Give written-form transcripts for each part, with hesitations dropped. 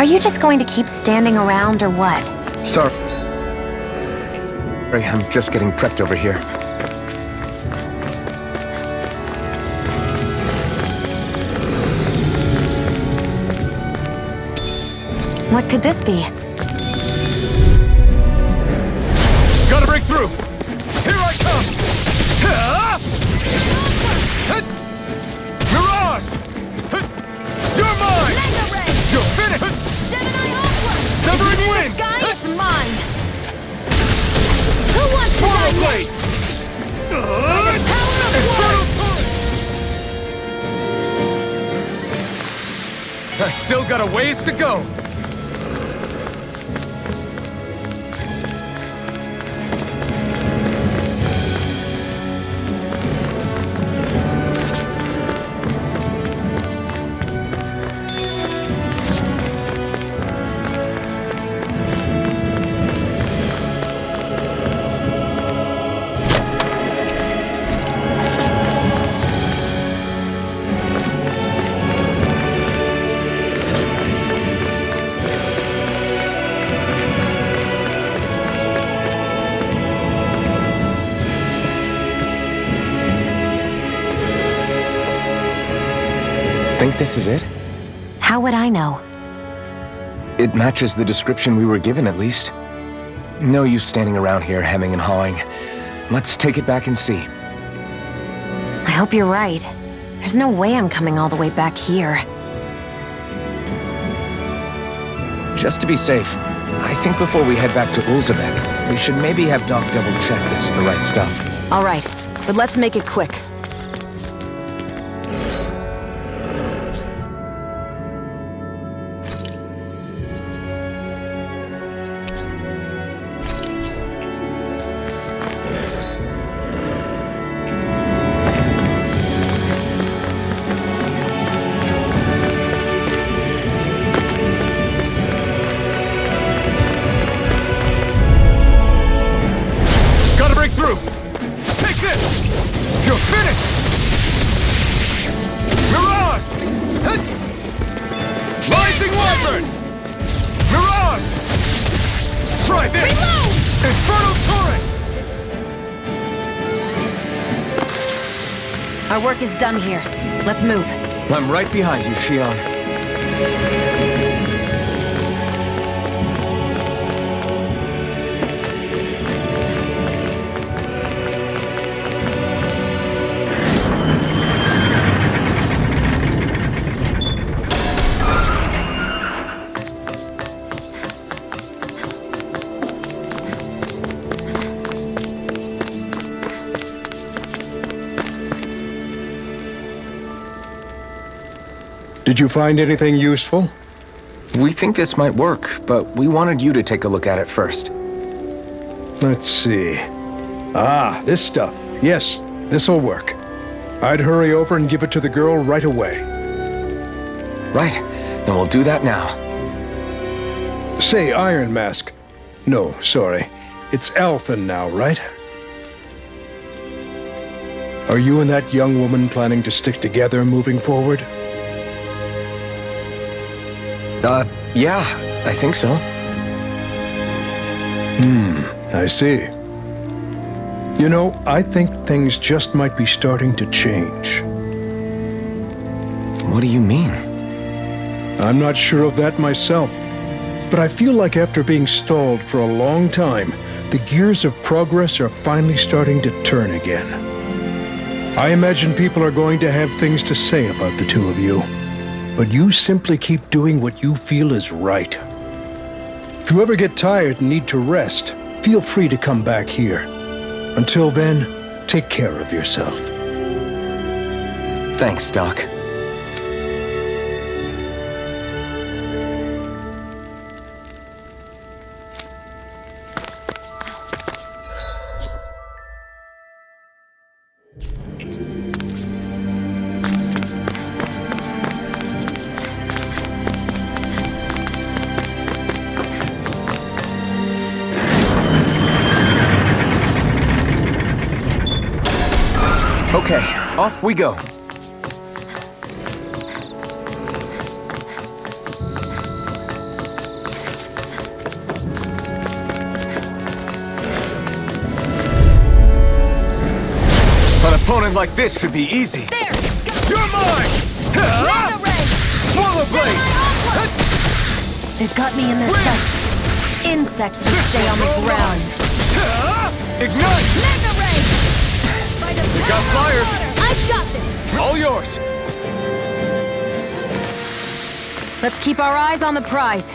Are you just going to keep standing around or what? Sorry, I'm just getting prepped over here. What could this be? Gotta break through! Here I come! Mirage! You're mine! Mega Ray! You're finished! Gemini Aqua! Severing Wind! Sky is mine! Who wants to die Portal next? Blade! Power of Infernal War! Torrent! I still got a ways to go! Think this is it? How would I know? It matches the description we were given, at least. No use standing around here hemming and hawing. Let's take it back and see. I hope you're right. There's no way I'm coming all the way back here. Just to be safe, I think before we head back to Ulzebek, we should maybe have Doc double-check this is the right stuff. All right, but let's make it quick. Our work is done here. Let's move. I'm right behind you, Shion. Did you find anything useful? We think this might work, but we wanted you to take a look at it first. Let's see. Ah, this stuff. Yes, this'll work. I'd hurry over and give it to the girl right away. Right, then we'll do that now. Say, Iron Mask. No, sorry. It's Alphen now, right? Are you and that young woman planning to stick together moving forward? Yeah, I think so. I see. You know, I think things just might be starting to change. What do you mean? I'm not sure of that myself, but I feel like after being stalled for a long time, the gears of progress are finally starting to turn again. I imagine people are going to have things to say about the two of you. But you simply keep doing what you feel is right. If you ever get tired and need to rest, feel free to come back here. Until then, take care of yourself. Thanks, Doc. Okay, off we go. opponent like this should be easy. There! You're mine! Mega ray! Swallow blade! They've got me in their sights. Insects should stay on the ground. Ignite! Mega ray! You got flyers! I've got this! All yours! Let's keep our eyes on the prize.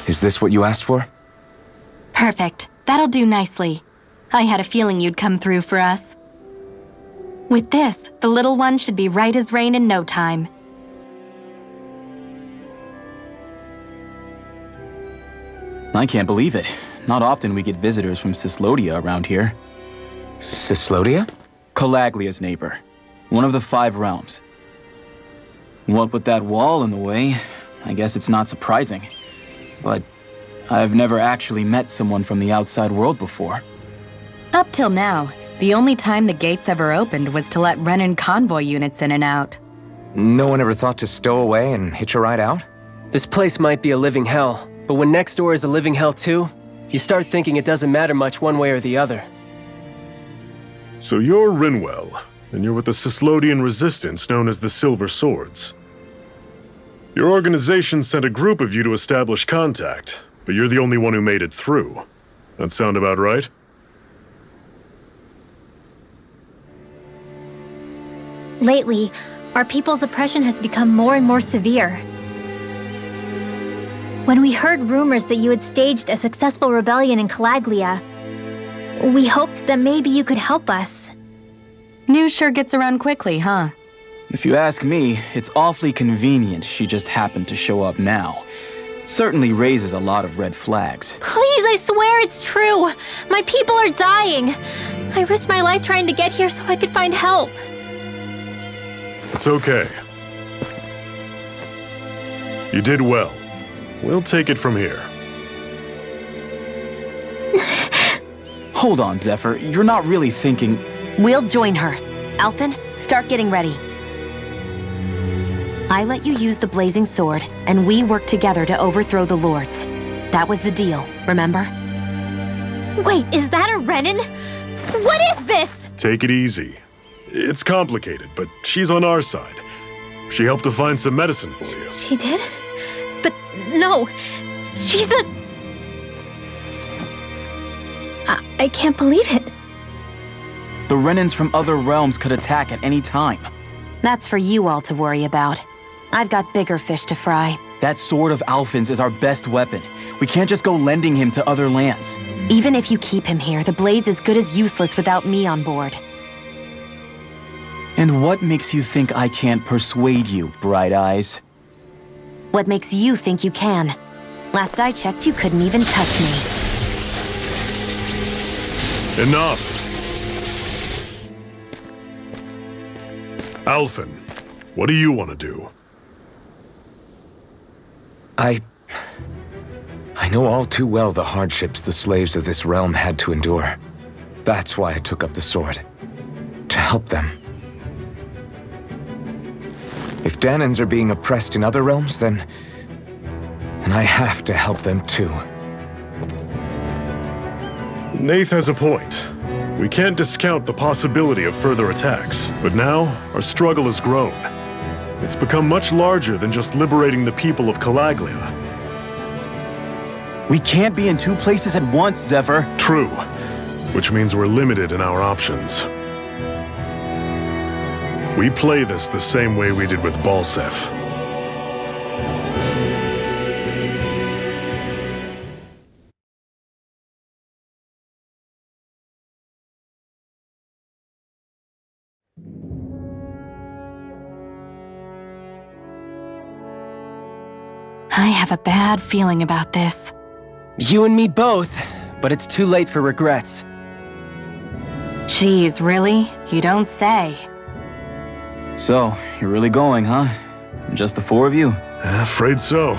Is this what you asked for? Perfect. That'll do nicely. I had a feeling you'd come through for us. With this, the little one should be right as rain in no time. I can't believe it. Not often we get visitors from Cislodia around here. Cislodia? Calaglia's neighbor. One of the 5 realms. What with that wall in the way, I guess it's not surprising. But I've never actually met someone from the outside world before. Up till now, the only time the gates ever opened was to let Renan convoy units in and out. No one ever thought to stow away and hitch a ride out? This place might be a living hell, but when next door is a living hell too, you start thinking it doesn't matter much one way or the other. So you're Rinwell, and you're with the Cislodian resistance known as the Silver Swords. Your organization sent a group of you to establish contact, but you're the only one who made it through. That sound about right? Lately, our people's oppression has become more and more severe. When we heard rumors that you had staged a successful rebellion in Calaglia, we hoped that maybe you could help us. News sure gets around quickly, huh? If you ask me, it's awfully convenient she just happened to show up now. Certainly raises a lot of red flags. Please, I swear it's true! My people are dying! I risked my life trying to get here so I could find help. It's okay. You did well. We'll take it from here. Hold on, Zephyr. You're not really thinking... We'll join her. Alphen, start getting ready. I let you use the blazing sword, and we worked together to overthrow the lords. That was the deal, remember? Wait, is that a Renan? What is this? Take it easy. It's complicated, but she's on our side. She helped to find some medicine for you. She did? But no, she's a... I can't believe it. The Renans from other realms could attack at any time. That's for you all to worry about. I've got bigger fish to fry. That sword of Alphen's is our best weapon. We can't just go lending him to other lands. Even if you keep him here, the blade's as good as useless without me on board. And what makes you think I can't persuade you, Bright Eyes? What makes you think you can? Last I checked, you couldn't even touch me. Enough! Alphen, what do you want to do? I know all too well the hardships the slaves of this realm had to endure. That's why I took up the sword. To help them. If Danans are being oppressed in other realms, then I have to help them too. Nath has a point. We can't discount the possibility of further attacks, but now our struggle has grown. It's become much larger than just liberating the people of Calaglia. We can't be in 2 places at once, Zephyr. True, which means we're limited in our options. We play this the same way we did with Balsef. I have a bad feeling about this. You and me both, but it's too late for regrets. Geez, really? You don't say. So, you're really going, huh? Just the four of you? Afraid so.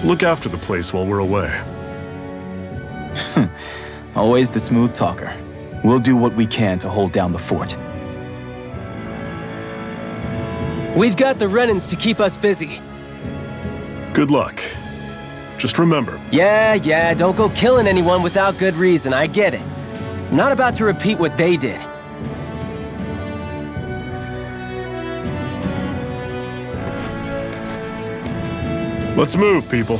Look after the place while we're away. Always the smooth talker. We'll do what we can to hold down the fort. We've got the Renans to keep us busy. Good luck. Just remember, Yeah, don't go killing anyone without good reason, I get it. I'm not about to repeat what they did. let's move, people.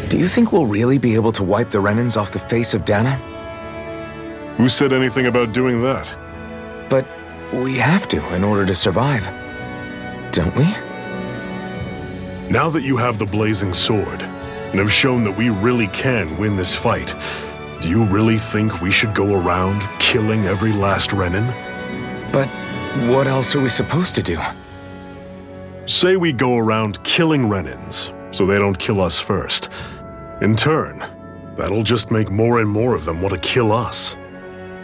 Do you think we'll really be able to wipe the Renans off the face of Dana? Who said anything about doing that? But we have to in order to survive. Don't we? Now that you have the blazing sword, and have shown that we really can win this fight, do you really think we should go around killing every last Renan? But what else are we supposed to do? Say we go around killing Renans, so they don't kill us first. In turn, that'll just make more and more of them want to kill us.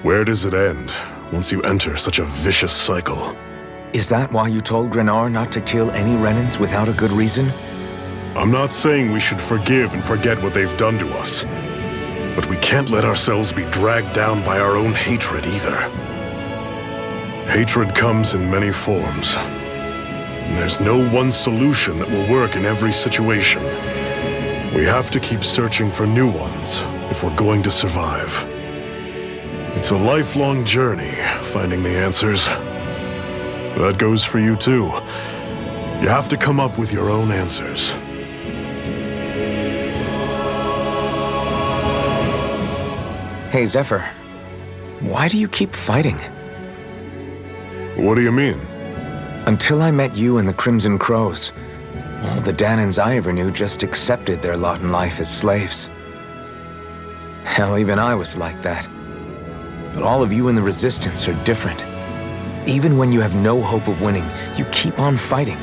Where does it end once you enter such a vicious cycle? Is that why you told Grenar not to kill any Renans without a good reason? I'm not saying we should forgive and forget what they've done to us, but we can't let ourselves be dragged down by our own hatred either. Hatred comes in many forms. And there's no one solution that will work in every situation. We have to keep searching for new ones if we're going to survive. It's a lifelong journey, finding the answers. That goes for you too. You have to come up with your own answers. Hey, Zephyr. Why do you keep fighting? What do you mean? Until I met you and the Crimson Crows, all the Danans I ever knew just accepted their lot in life as slaves. Hell, even I was like that. But all of you in the Resistance are different. Even when you have no hope of winning, you keep on fighting.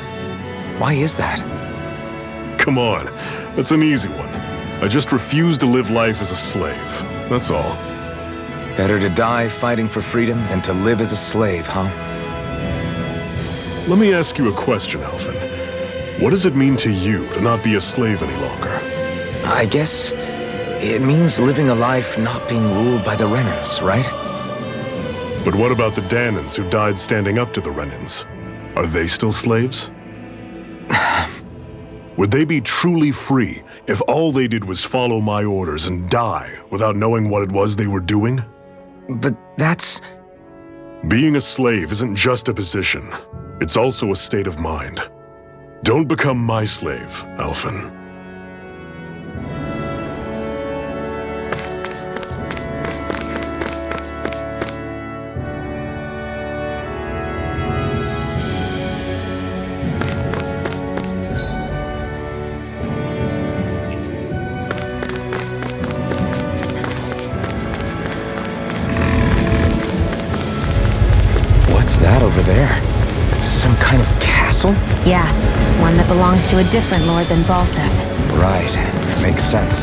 Why is that? Come on, that's an easy one. I just refuse to live life as a slave, that's all. Better to die fighting for freedom than to live as a slave, huh? Let me ask you a question, Alphen. What does it mean to you to not be a slave any longer? I guess it means living a life not being ruled by the Renans, right? But what about the Danans who died standing up to the Renans? Are they still slaves? Would they be truly free if all they did was follow my orders and die without knowing what it was they were doing? But that's... Being a slave isn't just a position. It's also a state of mind. Don't become my slave, Alphen. What's that over there? Some kind of castle? Yeah, one that belongs to a different lord than Balsef. Right, makes sense.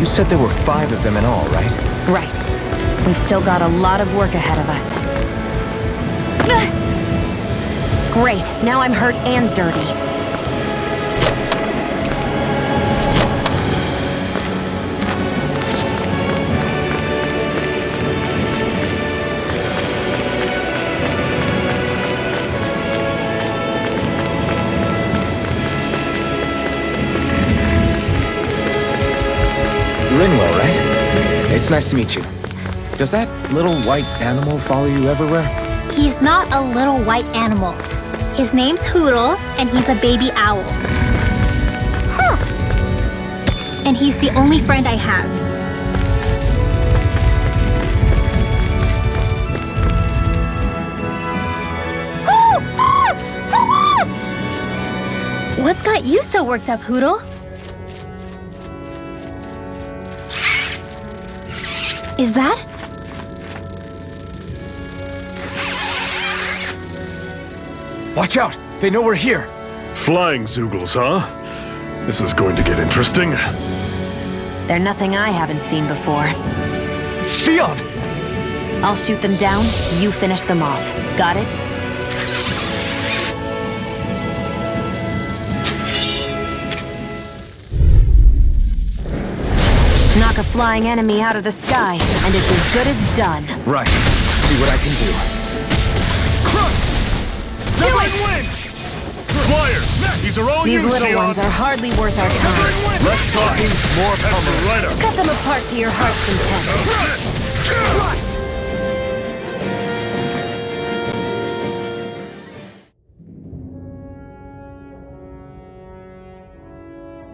You said there were 5 of them in all, right? Right. We've still got a lot of work ahead of us. Great, now I'm hurt and dirty. Rinwell, right? It's nice to meet you. Does that little white animal follow you everywhere? He's not a little white animal. His name's Hoodle, and he's a baby owl. And he's the only friend I have. What's got you so worked up, Hootle? Is that? Watch out! They know we're here! Flying Zoogles, huh? This is going to get interesting. They're nothing I haven't seen before. Shion! I'll shoot them down, you finish them off. Got it? Knock a flying enemy out of the sky, and it's as good as done. Right. See what I can do. Flyers! These are all These you, little Shion. ones are hardly worth our time. Less talking, more pummeling. Right up. Cut them apart to your heart's content.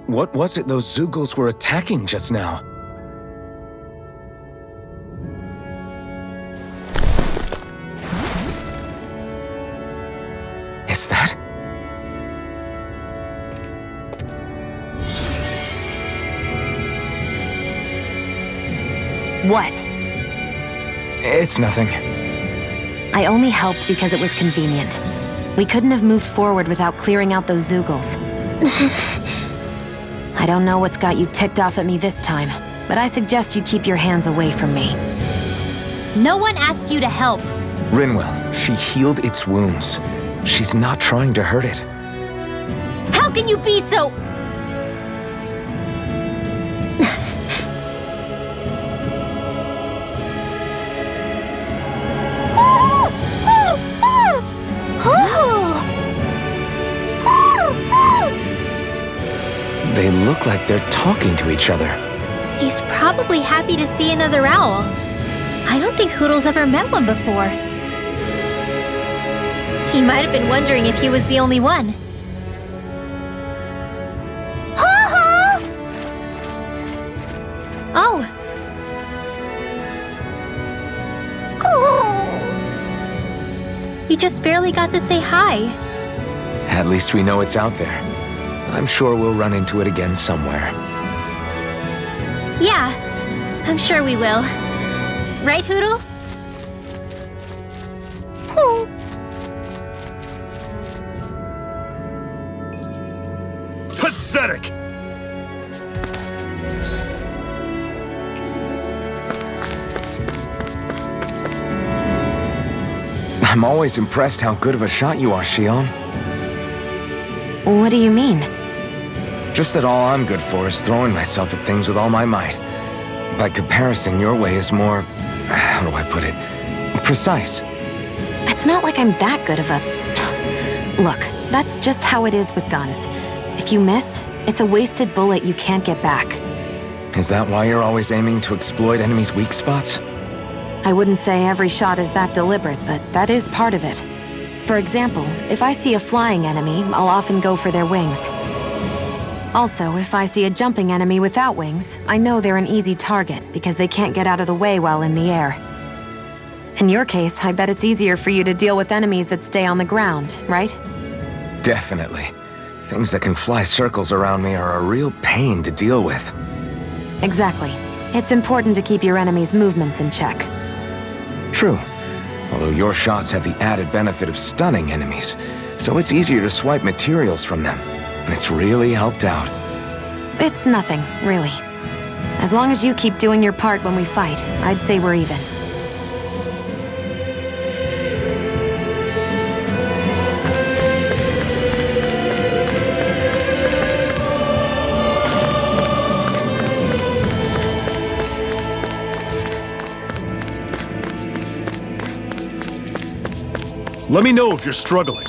What was it those Zoogles were attacking just now? Is that? What? It's nothing. I only helped because it was convenient. We couldn't have moved forward without clearing out those Zoogles. I don't know what's got you ticked off at me this time, but I suggest you keep your hands away from me. No one asked you to help. Rinwell, she healed its wounds. She's not trying to hurt it. How can you be so... They look like they're talking to each other. He's probably happy to see another owl. I don't think Hootle's ever met one before. He might have been wondering if he was the only one. Oh! You just barely got to say hi. At least we know it's out there. I'm sure we'll run into it again somewhere. Yeah, I'm sure we will. Right, Hootle? Pathetic! I'm always impressed how good of a shot you are, Shion. What do you mean? Just that all I'm good for is throwing myself at things with all my might. By comparison, your way is more... how do I put it? Precise. It's not like I'm that good of a... Look, that's just how it is with guns. If you miss, it's a wasted bullet you can't get back. Is that why you're always aiming to exploit enemies' weak spots? I wouldn't say every shot is that deliberate, but that is part of it. For example, if I see a flying enemy, I'll often go for their wings. Also, if I see a jumping enemy without wings, I know they're an easy target because they can't get out of the way while in the air. In your case, I bet it's easier for you to deal with enemies that stay on the ground, right? Definitely. Things that can fly circles around me are a real pain to deal with. Exactly. It's important to keep your enemy's movements in check. True. Although your shots have the added benefit of stunning enemies, so it's easier to swipe materials from them. And it's really helped out. It's nothing, really. As long as you keep doing your part when we fight, I'd say we're even. Let me know if you're struggling.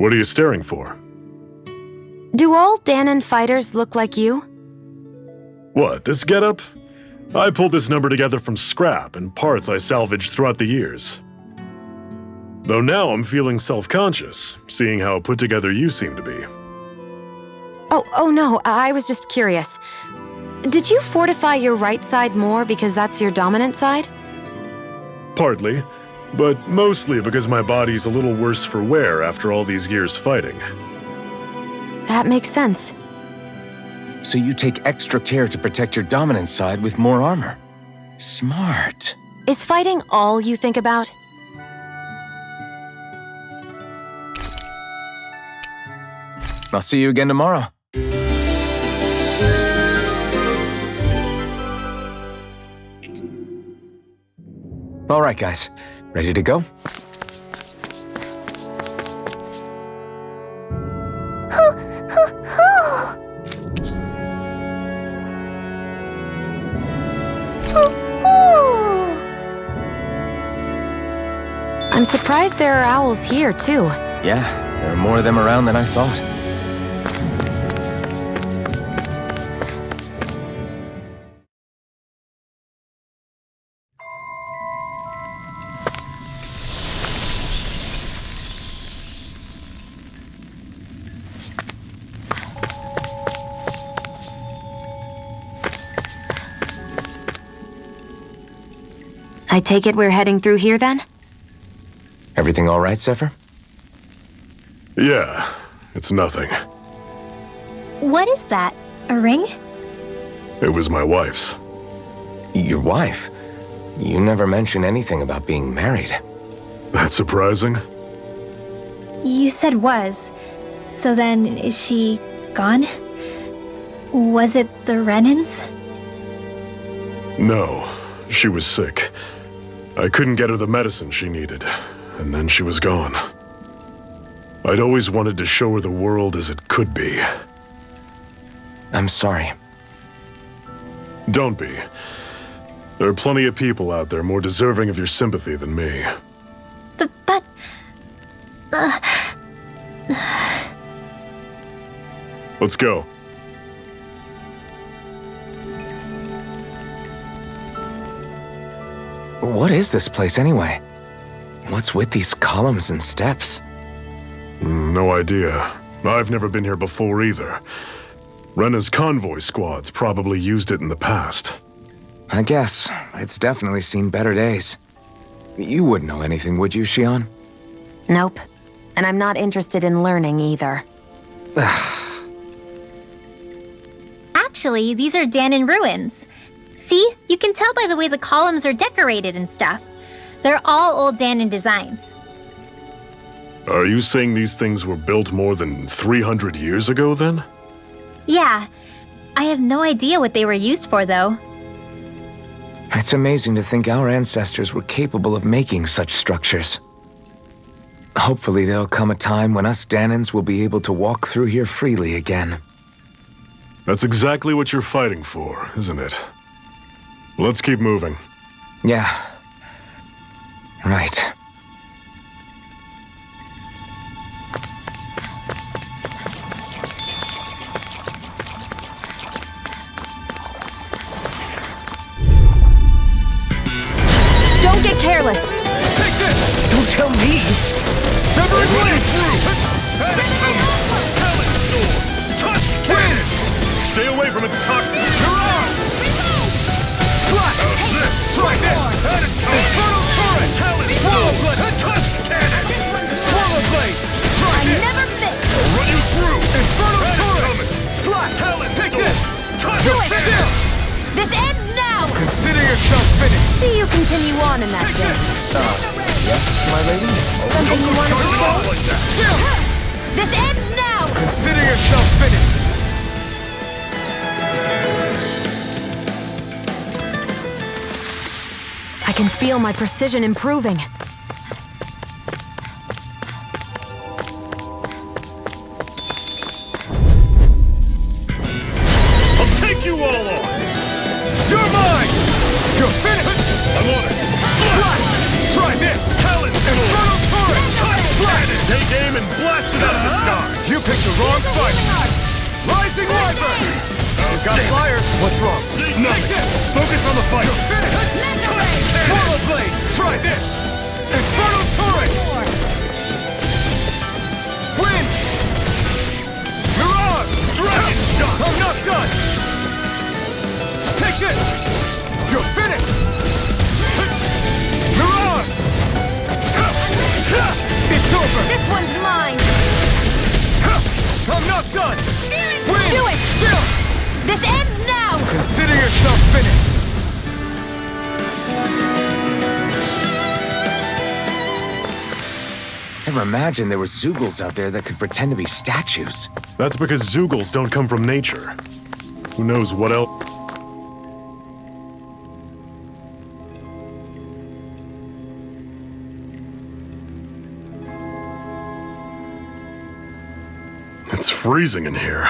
What are you staring for? Do all Danon fighters look like you? What, this getup? I pulled this number together from scrap and parts I salvaged throughout the years. Though now I'm feeling self-conscious, seeing how put together you seem to be. Oh no, I was just curious. Did you fortify your right side more because that's your dominant side? Partly, but mostly because my body's a little worse for wear after all these years fighting. That makes sense. So you take extra care to protect your dominant side with more armor. Smart. Is fighting all you think about? I'll see you again tomorrow. All right, guys. Ready to go? I'm surprised there are owls here, too. Yeah, there are more of them around than I thought. I take it we're heading through here, then? Everything all right, Zephyr? Yeah, it's nothing. What is that? A ring? It was my wife's. Your wife? You never mentioned anything about being married. That's surprising. You said was. So then, is she gone? Was it the Renans? No, she was sick. I couldn't get her the medicine she needed, and then she was gone. I'd always wanted to show her the world as it could be. I'm sorry. Don't be. There are plenty of people out there more deserving of your sympathy than me. But... Let's go. What is this place anyway? What's with these columns and steps? No idea. I've never been here before either. Rena's convoy squads probably used it in the past. I guess. It's definitely seen better days. You wouldn't know anything, would you, Xion? Nope. And I'm not interested in learning either. Actually, these are Danon ruins. See? You can tell by the way the columns are decorated and stuff. They're all old Danon designs. Are you saying these things were built more than 300 years ago, then? Yeah. I have no idea what they were used for, though. It's amazing to think our ancestors were capable of making such structures. Hopefully there'll come a time when us Danons will be able to walk through here freely again. That's exactly what you're fighting for, isn't it? Let's keep moving. Yeah. Right. Don't get careless! Take this! Don't tell me! Severing blade through! Panic coming! Talent sword! Touch cannon! Stay away from its toxins! You're on! Flash! How's this? Strike this! Panic coming! Infernal turret! Talent sword! Touch cannon! Swallow blade! Strike this! Never miss! I'll run you through! Infernal Panic turret! coming! Slash! Talent! Take sword! this! Touch Do it! cannon! Still! This ends now! Consider yourself finished! See you continue on in that Take game. this! Yes, my lady? Something you want to Charge it say? off like that! Still! This ends now! Consider yourself finished! I can feel my precision improving. I'll take you all on! You're mine! You're finished! I want it! Flash! Try this! Talent sword! Infernal turret! Touch Flash! cannon! Take game and blast it out of the sky! You picked the wrong fight! Rising Wyvern! You've got flyers! What's wrong? Nothing! Focus on the fight! Swallow Blade! Try this! Inferno Turret! Wind! Mirage! Dragon Shot! I'm not done! Take this! You're finished! Mirage! It's over! This one's mine! I'm not done! Win! Do it! Still! This ends now! Consider yourself finished! Never imagined there were Zoogles out there that could pretend to be statues. That's because Zoogles don't come from nature. Who knows what else? It's freezing in here.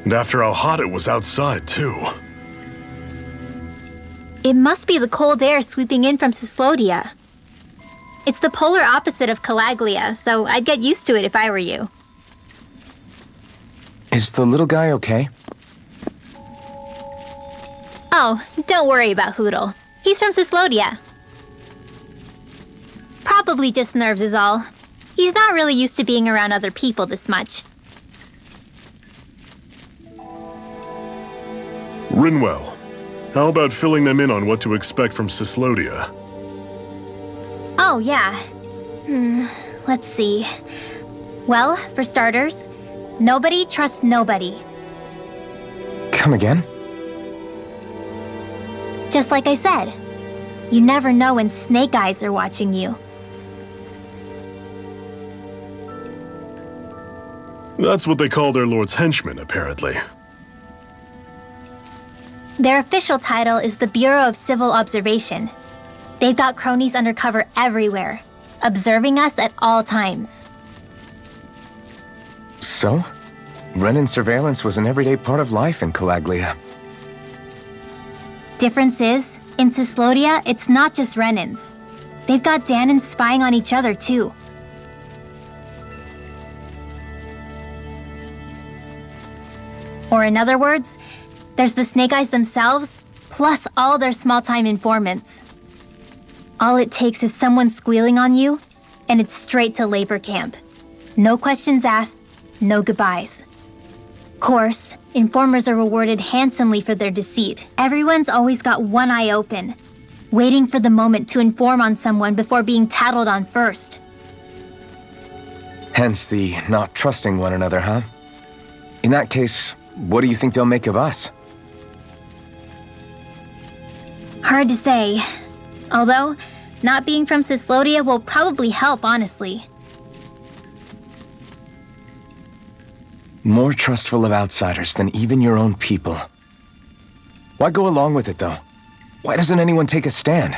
And after how hot it was outside, too. It must be the cold air sweeping in from Cyslodia. It's the polar opposite of Calaglia, so I'd get used to it if I were you. Is the little guy okay? Oh, don't worry about Hootle. He's from Cyslodia. Probably just nerves is all. He's not really used to being around other people this much. Rinwell, how about filling them in on what to expect from Cyslodia? Oh, yeah. Let's see. Well, for starters, nobody trusts nobody. Come again? Just like I said, you never know when Snake Eyes are watching you. That's what they call their lord's henchmen, apparently. Their official title is the Bureau of Civil Observation. They've got cronies undercover everywhere, observing us at all times. So? Renin surveillance was an everyday part of life in Calaglia. Difference is, in Cyslodia, it's not just Renins. They've got Danans spying on each other, too. Or in other words, there's the Snake Eyes themselves, plus all their small-time informants. All it takes is someone squealing on you, and it's straight to labor camp. No questions asked, no goodbyes. Course, informers are rewarded handsomely for their deceit. Everyone's always got one eye open, waiting for the moment to inform on someone before being tattled on first. Hence the not trusting one another, huh? In that case, what do you think they'll make of us? Hard to say. Although, not being from Cyslodia will probably help, honestly. More trustful of outsiders than even your own people. Why go along with it, though? Why doesn't anyone take a stand?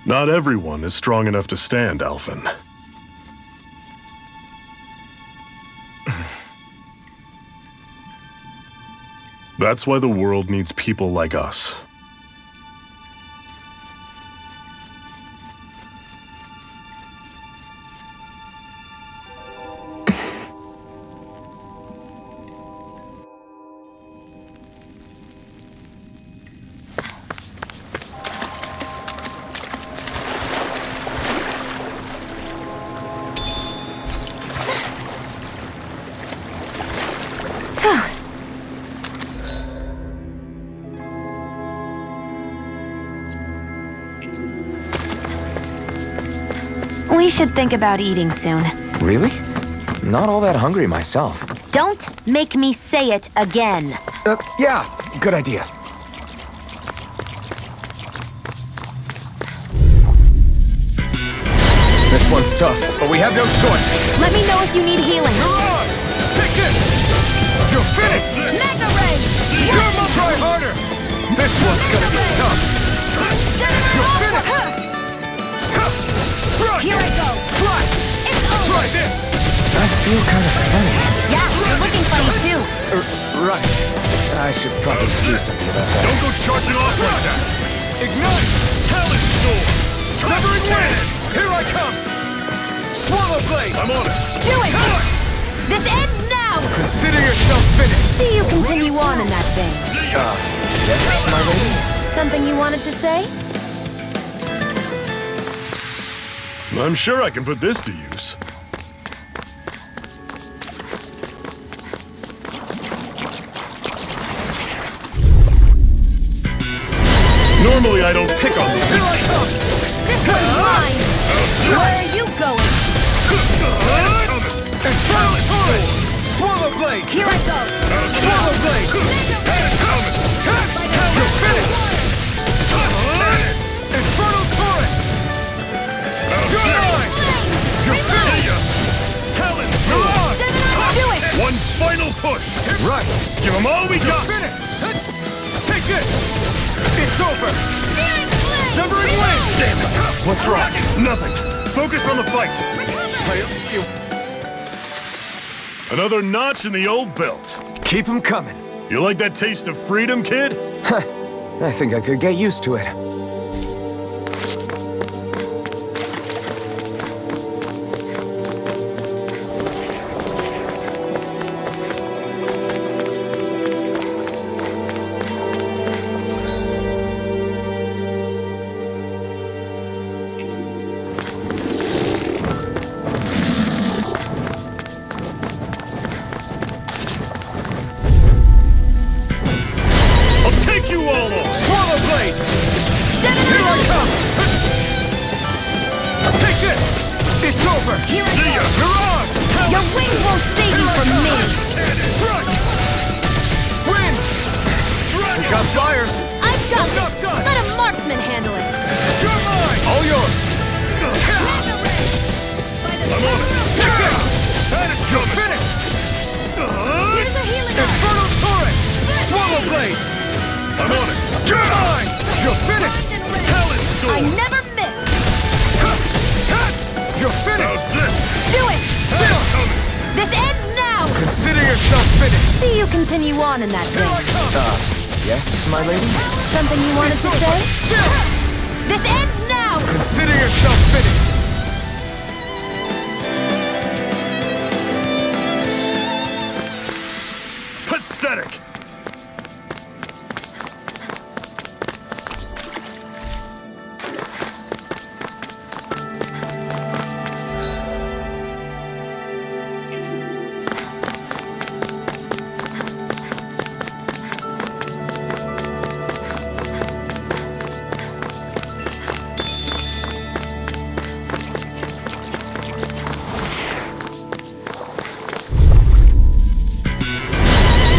Not everyone is strong enough to stand, Alphen. That's why the world needs people like us. We should think about eating soon. Really? Not all that hungry myself. Don't make me say it again. Yeah, good idea. This one's tough, but we have no choice. Let me know if you need healing. Mirage! Take this! You're finished! Mega Ray! Try harder! This one's gonna be tough! You're finished! Run! Here I go. Slide! It's over. Try this! I feel kind of funny. Yeah, you're looking funny too. Right. I should probably do something about that. Don't go charging off like that! Ignite! Talent Storm! Severing wind! Here I come! Swallow blade! I'm on it! Do it! This ends now! Consider yourself finished! See you continue on in that vein. Yes, my lady? Something you wanted to say? I'm sure I can put this to use. Normally I don't pick on these. Here I come! This one's mine! Where are you going? Infernal torrent! Swallow blade! Here I go! Swallow blade! You're finished! Infernal torrent! You're mine! You're finished! Talon! Mirage! Do it! One final push! Right! Give them all we got! Finish! Take this! It's over! Severing wind! Damn it! What's wrong? Nothing. Focus on the fight. Another notch in the old belt. Keep them coming. You like that taste of freedom, kid? I think I could get used to it. I'll take you all on! Swallow blade! Here I come! Take this! It's over! See ya! Mirage! Your wings won't save you from me! Strike! Wind! We got flyers! I've got Not this! done! Let a marksman handle it! You're mine! All yours! I'm on it! Take this! That is you're finished! Here's a healing arm! Infernal torrent! Swallow blade! I'm on it! You're mine! You're finished! Talon I storm! never miss! You're How's finished! this? Do it! Coming! This ends now! Consider yourself finished! See you continue on in that Here I vein. come! Yes, my lady? Something you wanted to say? This ends now! Consider yourself finished! Pathetic!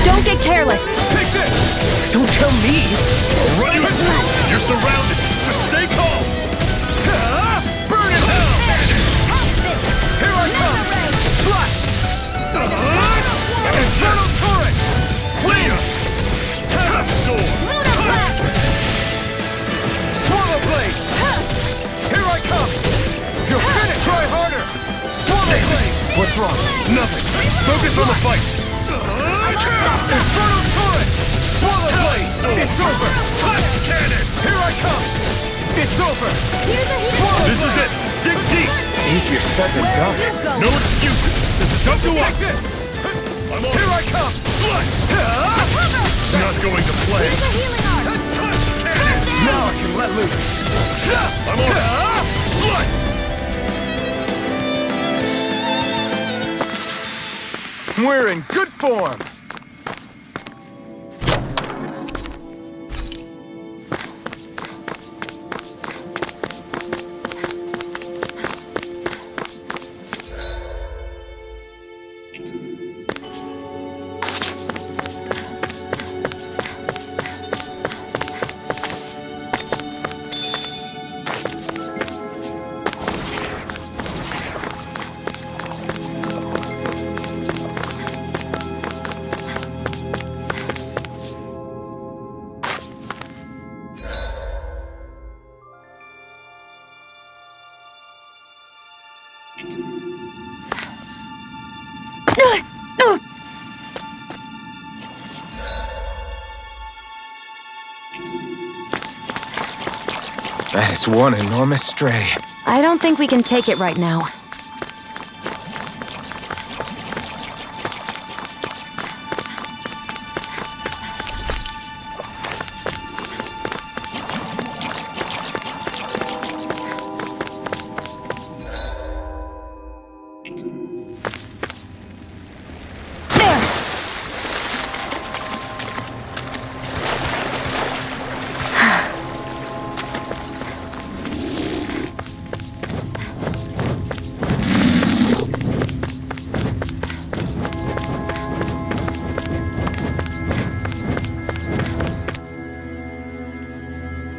Don't get careless. Take this! Don't tell me! I'll run you through! You're surrounded! Just stay calm! Burn in hell! Here I come! Slash! Infernal torrent! See ya! Talon storm! Swallow blade! Here I come! You're finished! Try harder! Swallow blade! What's wrong? Nothing. Focus on the fight. Infernal torrent! Swallow blade! It's over! Cannon! Here I come! It's over! Swallow This is it. Dig deep. Easier said than done. No excuses. This is up to us. Take this! I'm on. Here I come! Slice. Not going to play. Cannon. Now I can let loose! I'm on it. Slice. We're in good form! That is one enormous stray. I don't think we can take it right now.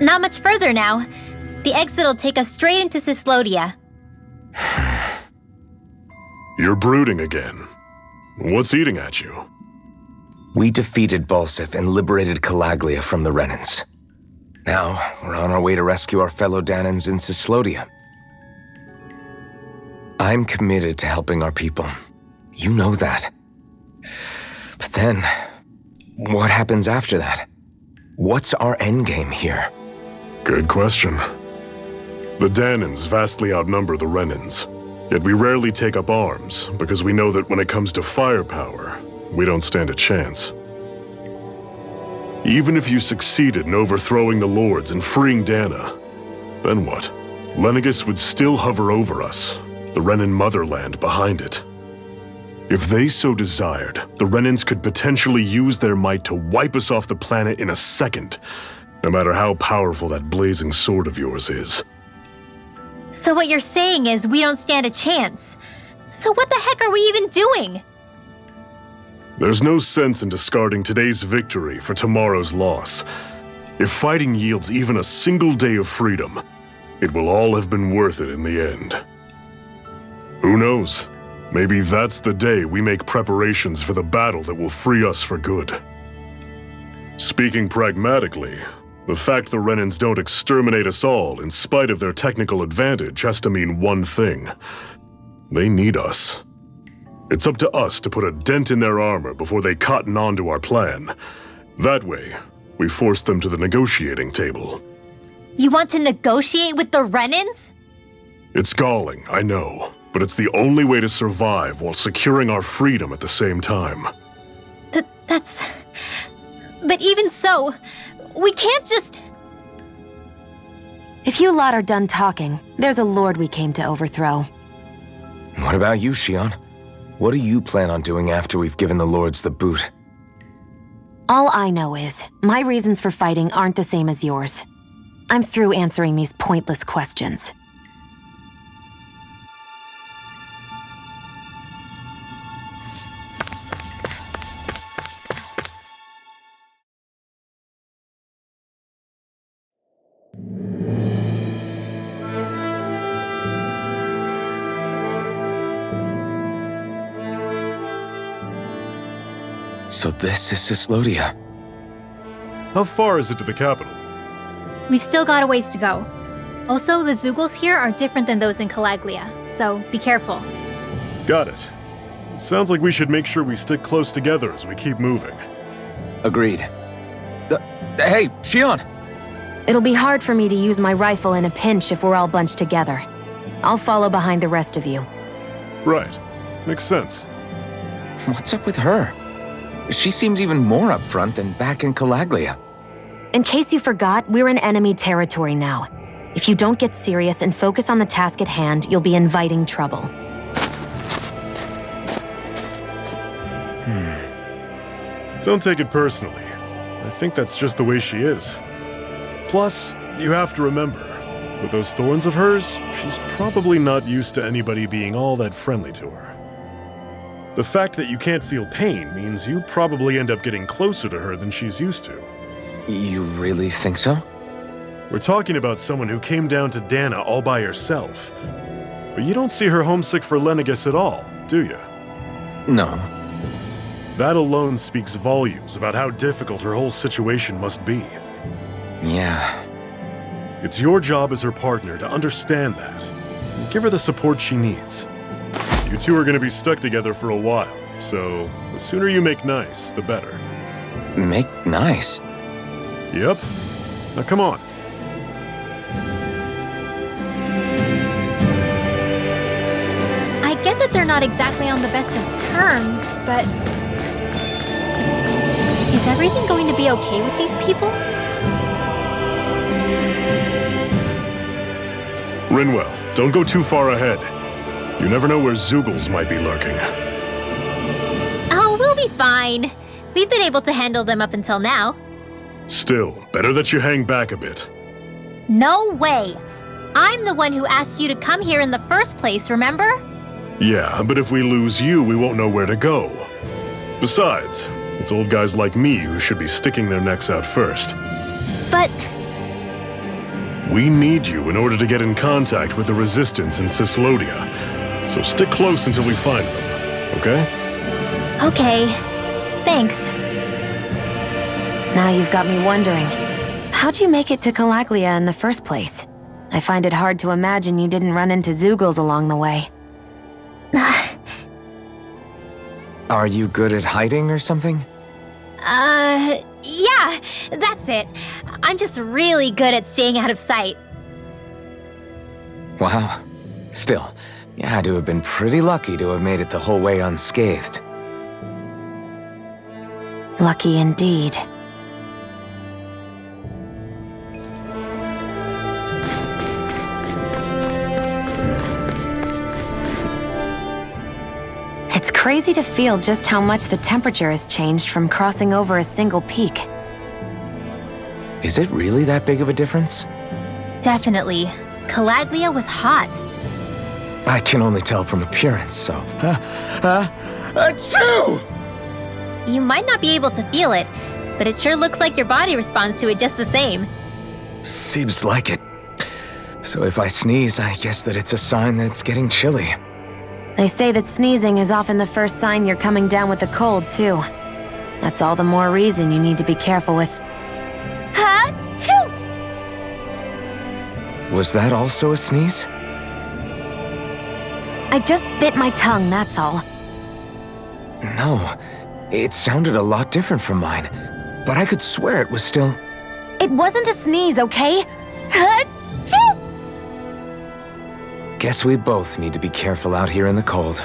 Not much further now. The exit'll take us straight into Cyslodia. You're brooding again. What's eating at you? We defeated Balsif and liberated Calaglia from the Renans. Now, we're on our way to rescue our fellow Danans in Cyslodia. I'm committed to helping our people. You know that. But then, what happens after that? What's our endgame here? Good question. The Danans vastly outnumber the Renans, yet we rarely take up arms because we know that when it comes to firepower, we don't stand a chance. Even if you succeeded in overthrowing the Lords and freeing Dana, then what? Lenegis would still hover over us, the Renan motherland behind it. If they so desired, the Renans could potentially use their might to wipe us off the planet in a second, no matter how powerful that blazing sword of yours is. So what you're saying is we don't stand a chance. So what the heck are we even doing? There's no sense in discarding today's victory for tomorrow's loss. If fighting yields even a single day of freedom, it will all have been worth it in the end. Who knows? Maybe that's the day we make preparations for the battle that will free us for good. Speaking pragmatically, the fact the Renans don't exterminate us all in spite of their technical advantage has to mean one thing. They need us. It's up to us to put a dent in their armor before they cotton on to our plan. That way, we force them to the negotiating table. You want to negotiate with the Renans? It's galling, I know, but it's the only way to survive while securing our freedom at the same time. That's... But even so, we can't just... If you lot are done talking, there's a lord we came to overthrow. What about you, Shion? What do you plan on doing after we've given the Lords the boot? All I know is, my reasons for fighting aren't the same as yours. I'm through answering these pointless questions. So this is Cyslodia. How far is it to the capital? We've still got a ways to go. Also, the Zeugles here are different than those in Calaglia, so be careful. Got it. Sounds like we should make sure we stick close together as we keep moving. Agreed. Hey, Shion! It'll be hard for me to use my rifle in a pinch if we're all bunched together. I'll follow behind the rest of you. Right. Makes sense. What's up with her? She seems even more upfront than back in Calaglia. In case you forgot, we're in enemy territory now. If you don't get serious and focus on the task at hand, you'll be inviting trouble. Don't take it personally. I think that's just the way she is. Plus, you have to remember, with those thorns of hers, she's probably not used to anybody being all that friendly to her. The fact that you can't feel pain means you probably end up getting closer to her than she's used to. You really think so? We're talking about someone who came down to Dana all by herself. But you don't see her homesick for Lenegis at all, do you? No. That alone speaks volumes about how difficult her whole situation must be. Yeah. It's your job as her partner to understand that, and give her the support she needs. You two are going to be stuck together for a while, so the sooner you make nice, the better. Make nice? Yep. Now come on. get that they're not exactly on the best of terms, but... Is everything going to be okay with these people? Rinwell, don't go too far ahead. You never know where Zoogles might be lurking. Oh, we'll be fine. We've been able to handle them up until now. Still, better that you hang back a bit. No way! I'm the one who asked you to come here in the first place, remember? Yeah, but if we lose you, we won't know where to go. Besides, it's old guys like me who should be sticking their necks out first. But... We need you in order to get in contact with the Resistance in Cyslodia. So stick close until we find them, okay? Okay. Thanks. Now you've got me wondering. How'd you make it to Calaglia in the first place? I find it hard to imagine you didn't run into Zoogles along the way. Are you good at hiding or something? Yeah, that's it. I'm just really good at staying out of sight. Wow. Still, you had to have been pretty lucky to have made it the whole way unscathed. Lucky indeed. It's crazy to feel just how much the temperature has changed from crossing over a single peak. Is it really that big of a difference? Definitely. Calaglia was hot. I can only tell from appearance, so... Achoo! You might not be able to feel it, but it sure looks like your body responds to it just the same. Seems like it. So if I sneeze, I guess that it's a sign that it's getting chilly. They say that sneezing is often the first sign you're coming down with the cold, too. That's all the more reason you need to be careful with... Achoo! Was that also a sneeze? I just bit my tongue, that's all. No, it sounded a lot different from mine, but I could swear it was still... It wasn't a sneeze, okay? Achoo! Guess we both need to be careful out here in the cold.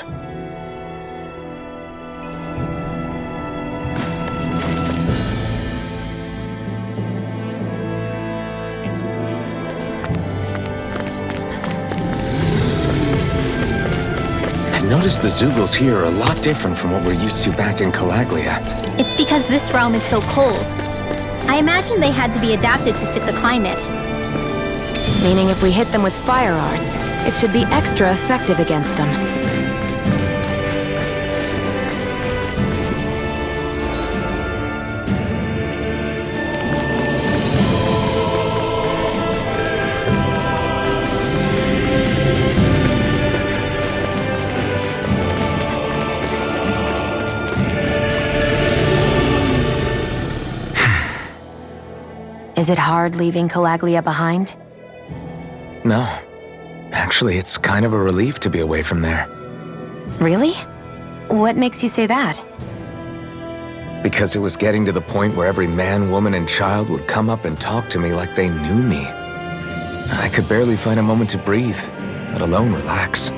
I noticed the Zoogles here are a lot different from what we're used to back in Calaglia. It's because this realm is so cold. I imagine they had to be adapted to fit the climate. Meaning if we hit them with fire arts, it should be extra effective against them. Is it hard leaving Calaglia behind? No. Actually, it's kind of a relief to be away from there. Really? What makes you say that? Because it was getting to the point where every man, woman, and child would come up and talk to me like they knew me. I could barely find a moment to breathe, let alone relax.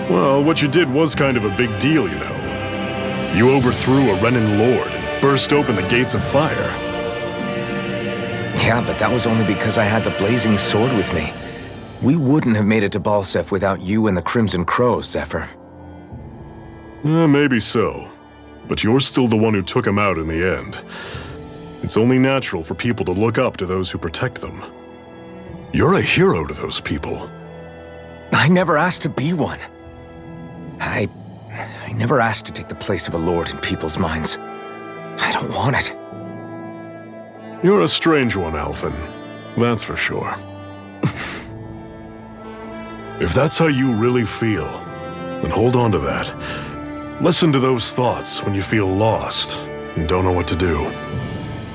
Well, what you did was kind of a big deal, you know. You overthrew a Renan lord and burst open the gates of fire. Yeah, but that was only because I had the blazing sword with me. We wouldn't have made it to Balsef without you and the Crimson Crows, Zephyr. Maybe so. But you're still the one who took him out in the end. It's only natural for people to look up to those who protect them. You're a hero to those people. I never asked to be one. I never asked to take the place of a lord in people's minds. I don't want it. You're a strange one, Alphen. That's for sure. If that's how you really feel, then hold on to that. Listen to those thoughts when you feel lost and don't know what to do.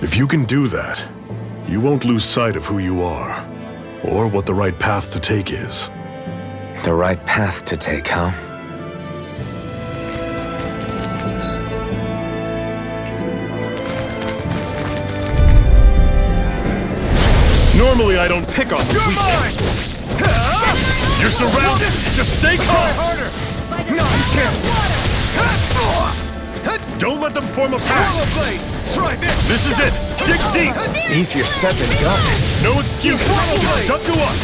If you can do that, you won't lose sight of who you are, or what the right path to take is. The right path to take, huh? Normally I don't pick on the weak. You're surrounded! Just stay calm! Try harder! Don't let them form a pack! Blade! Try this! This is it! Dig deep! Easier said than done. No excuses! It's up to us!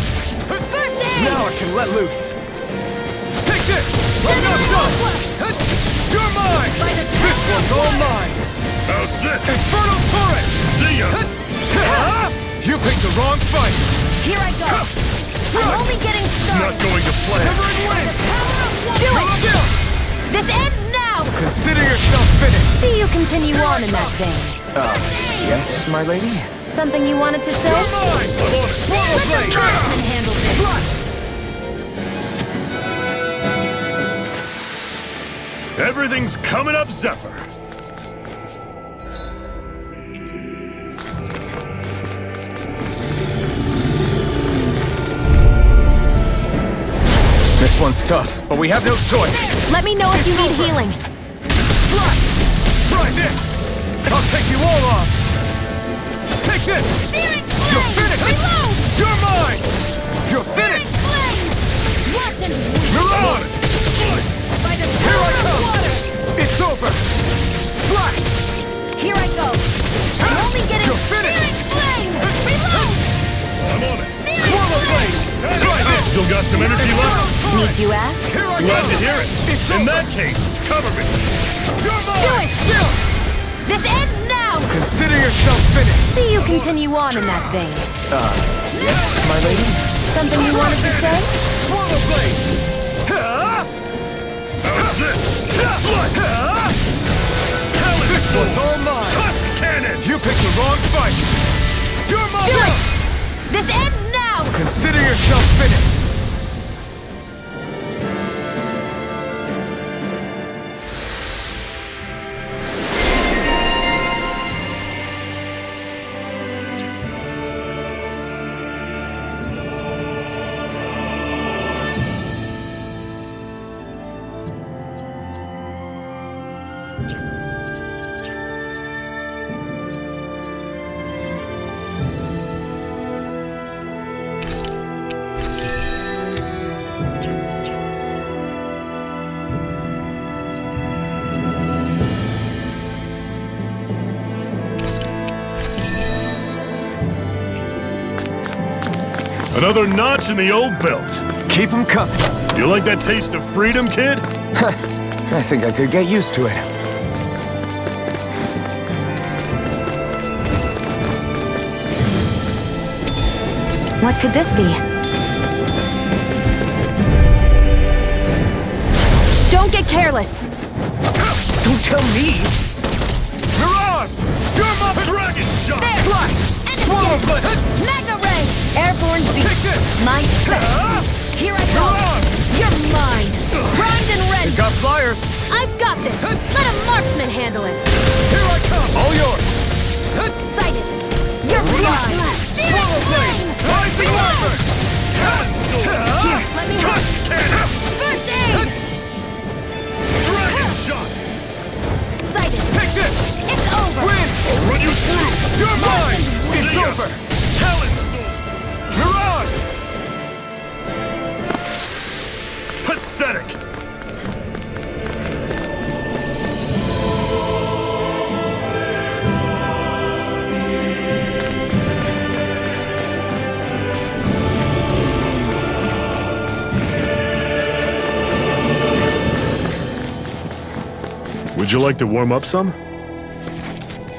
Now I can let loose! Take this! I'm not done! You're mine! This one's all mine! How's this? Infernal Torrent! See ya! You picked the wrong fight! Here I go. I'm only getting Not started. going to plan. Do it! This ends now! Consider yourself finished! See you continue on in that vein. Yes, my lady? Something you wanted to say? You're mine! I'm on it! Swallow Let the blade! marksman handle this. Everything's coming up, Zephyr. This one's tough, but we have no choice. Let me know if you need healing. Try this! I'll take you all off! Take this! Searing You're flame! finished! Reload! You're mine! You're Searing finished! flame! Watch him! You're on! By the Here I power of come! water! It's over! Splash! Here I go! I'm only getting You're finished! searing flame! Reload! I'm on it. Searing Swallow flame! blade! Try this! Still got some energy left? Need you ask? Here I Glad go! to hear it. It's In over! that case, cover me. You're mine! Do it! Still! This ends now! Consider yourself finished! See you continue on in that vein. Yes, my lady? Something you wanted to say? Swallow blade! How's this? This one's all mine! Tusk cannon! You picked the wrong fight! You're mine! Do it! This ends now! Consider yourself finished! Another notch in the old belt. Keep 'em coming. You like that taste of freedom, kid? I think I could get used to it. What could this be? Don't get careless. Don't tell me! Mirage! You're my Dragon shot! Fly! Swallow blade! Magna Ray! Airborne beast. Take this! My spec. Here I go. You're mine. Primed and ready. Got flyers! I've got this. Let a marksman handle it. Here I come! All yours! Sighted. You're mine. Swallow blade! Rising Wyvern! Here, let me know. Tusk cannon! First aid. Dragon shot! Sighted. Take this! It's over. Win! I'll run you through! You're mine! It's See ya. over! Talon storm! Mirage! Pathetic! Would you like to warm up some?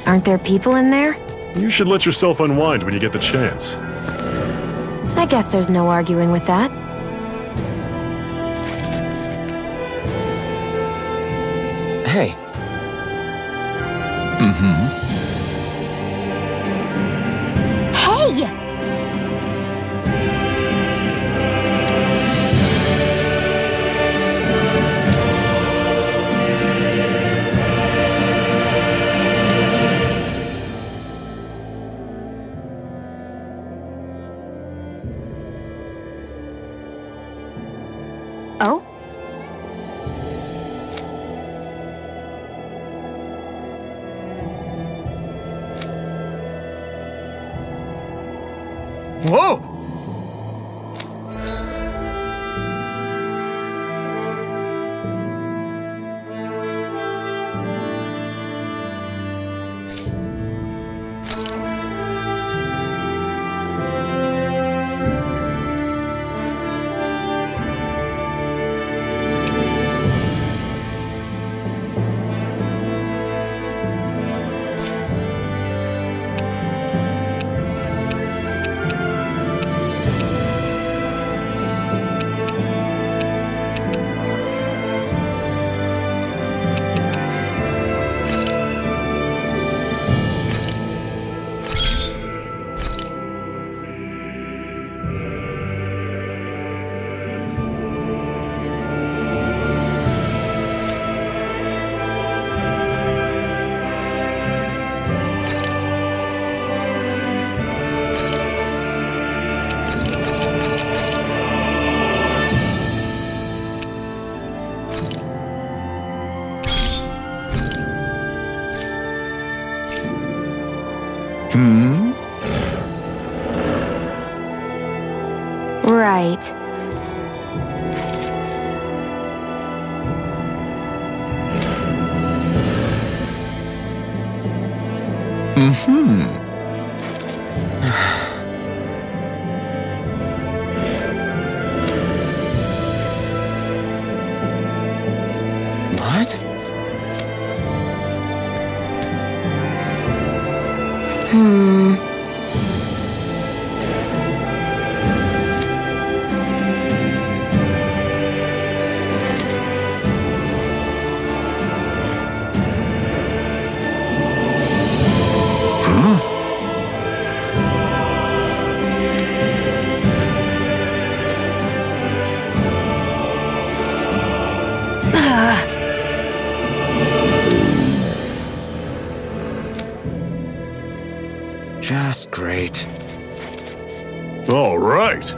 Aren't there people in there? You should let yourself unwind when you get the chance. I guess there's no arguing with that. Hey, Hey! Oh? Whoa! Right. What? Just great. All right.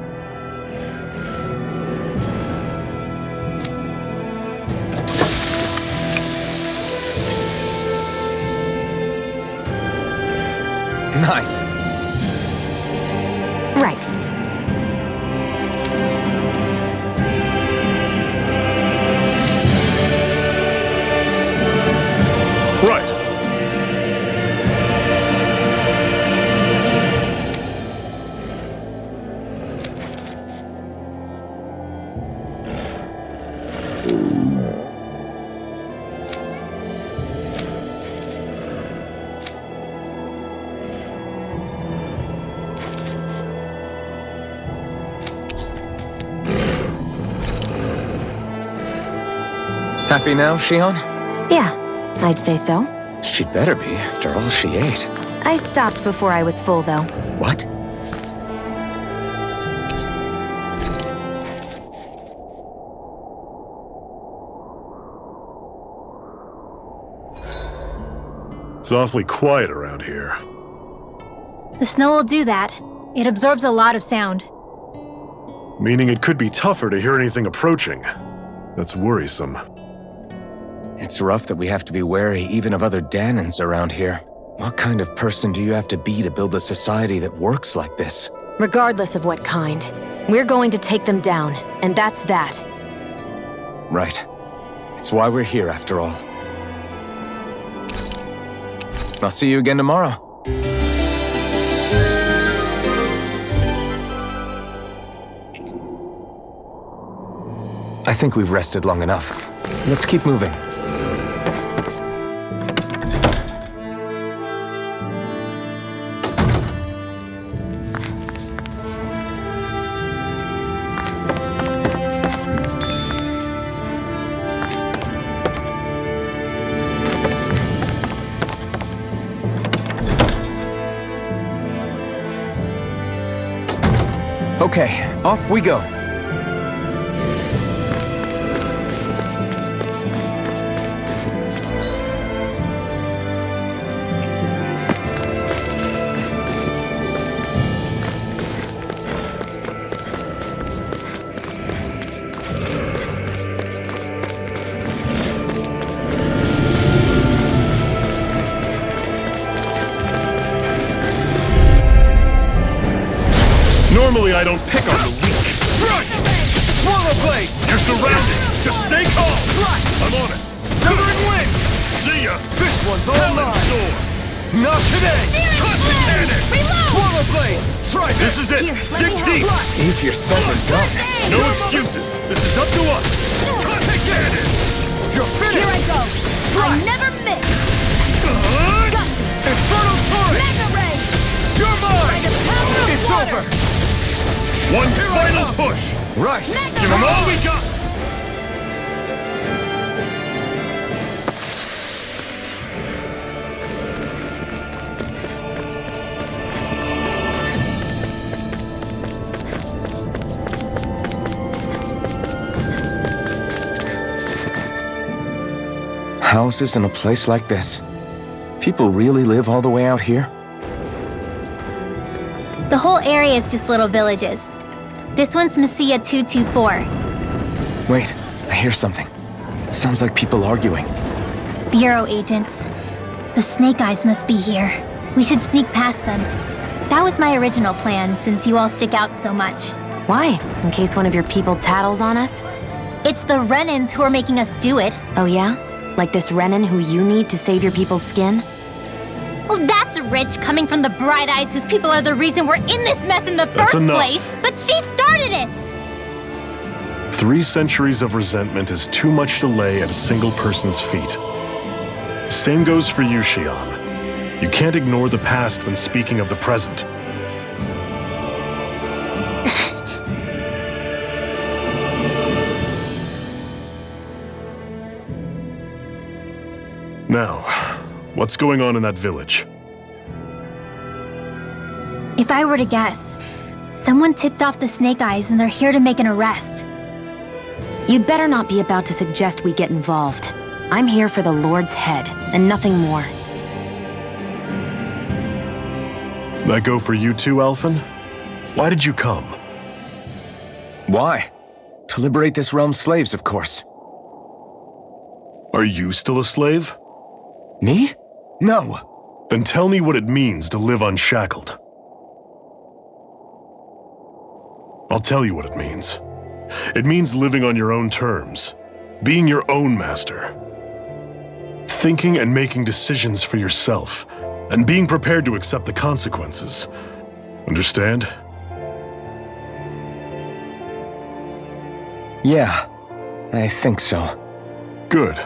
Nice. Right. Right. Happy now, Shion? Yeah, I'd say so. She'd better be, after all she ate. I stopped before I was full, though. What? It's awfully quiet around here. The snow will do that. It absorbs a lot of sound. Meaning it could be tougher to hear anything approaching. That's worrisome. It's rough that we have to be wary even of other Danans around here. What kind of person do you have to be to build a society that works like this? Regardless of what kind, we're going to take them down, and that's that. Right. It's why we're here, after all. I'll see you again tomorrow. I think we've rested long enough. Let's keep moving. Okay, off we go. Normally I don't pick on the weak. Right! Swallow blade! You're surrounded! Just stay calm! I'm on it! Severing wind! See ya! This one's all Talon mine! sword! Not today! Cut the cannon! Swallow blade! Try This is it! Dig deep! Easier said than done. No excuses! This is up to us! Cut the cannon! You're finished! Here I go. I never miss. Infernal torrent! Mega ray. You're mine! The power of It's water. over! One final push! Right! Give them all we got! Houses in a place like this. People really live all the way out here? The whole area is just little villages. This one's Messiah 224. Wait, I hear something. Sounds like people arguing. Bureau agents. The Snake Eyes must be here. We should sneak past them. That was my original plan, since you all stick out so much. Why? In case one of your people tattles on us? It's the Renans who are making us do it. Oh yeah? Like this Renan who you need to save your people's skin? Well, that's rich coming from the Bright Eyes whose people are the reason we're in this mess in the first enough. place. But she started it! 3 centuries of resentment is too much to lay at a single person's feet. Same goes for you, Xian. You can't ignore the past when speaking of the present. Now, what's going on in that village? If I were to guess, someone tipped off the Snake Eyes and they're here to make an arrest. You'd better not be about to suggest we get involved. I'm here for the Lord's head, and nothing more. That go for you too, Alphen? Why did you come? Why? To liberate this realm's slaves, of course. Are you still a slave? Me? No. Then tell me what it means to live unshackled. I'll tell you what it means. It means living on your own terms, being your own master, thinking and making decisions for yourself, and being prepared to accept the consequences. Understand? Yeah, I think so. Good.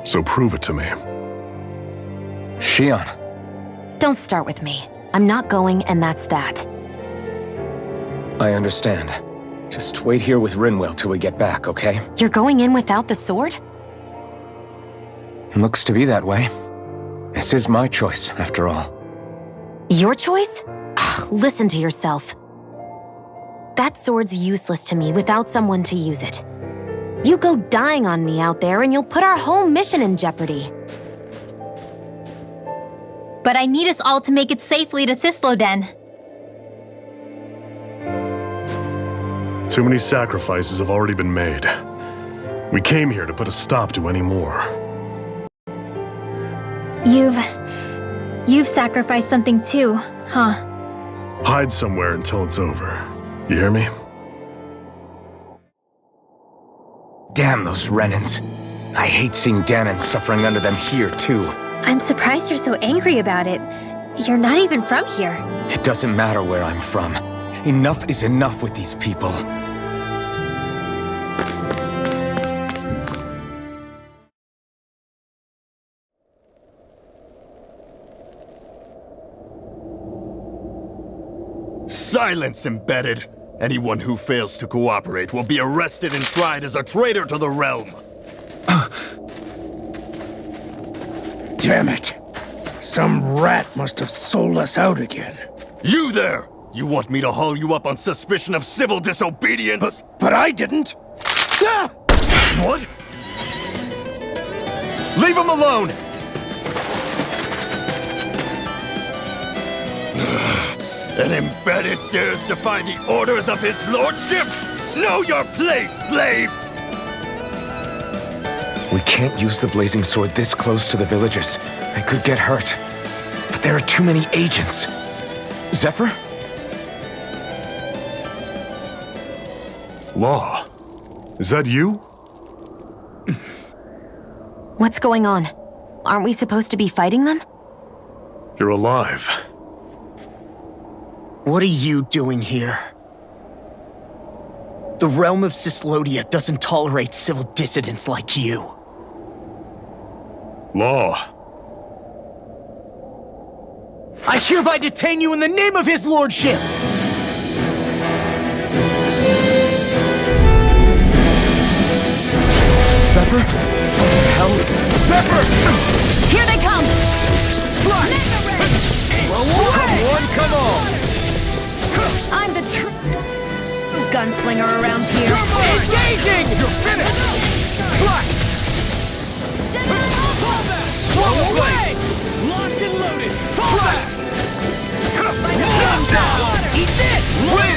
So prove it to me. Xian. Don't start with me. I'm not going, and that's that. I understand. Just wait here with Rinwell till we get back, okay? You're going in without the sword? Looks to be that way. This is my choice, after all. Your choice? Ugh, listen to yourself. That sword's useless to me without someone to use it. You go dying on me out there and you'll put our whole mission in jeopardy. But I need us all to make it safely to Sisloden. Too many sacrifices have already been made. We came here to put a stop to any more. You've sacrificed something too, huh? Hide somewhere until it's over. You hear me? Damn those Renans. I hate seeing Danon suffering under them here, too. I'm surprised you're so angry about it. You're not even from here. It doesn't matter where I'm from. Enough is enough with these people. Silence, Embedded! Anyone who fails to cooperate will be arrested and tried as a traitor to the realm. Damn it. Some rat must have sold us out again. You there! You want me to haul you up on suspicion of civil disobedience? But I didn't. Ah! What? Leave him alone! An Embedded dares defy the orders of his lordship? Know your place, slave! We can't use the blazing sword this close to the villagers. They could get hurt. But there are too many agents. Zephyr? Law. Is that you? What's going on? Aren't we supposed to be fighting them? You're alive. What are you doing here? The realm of Sislodia doesn't tolerate civil dissidents like you. Law. I hereby detain you in the name of his lordship! Zephyr? What the hell? Zephyr! Here they come! Come on! I'm the gunslinger around here. Engaging! You're finished! Slash! Swallow away! Locked and loaded! Slash! Eat this! Wait!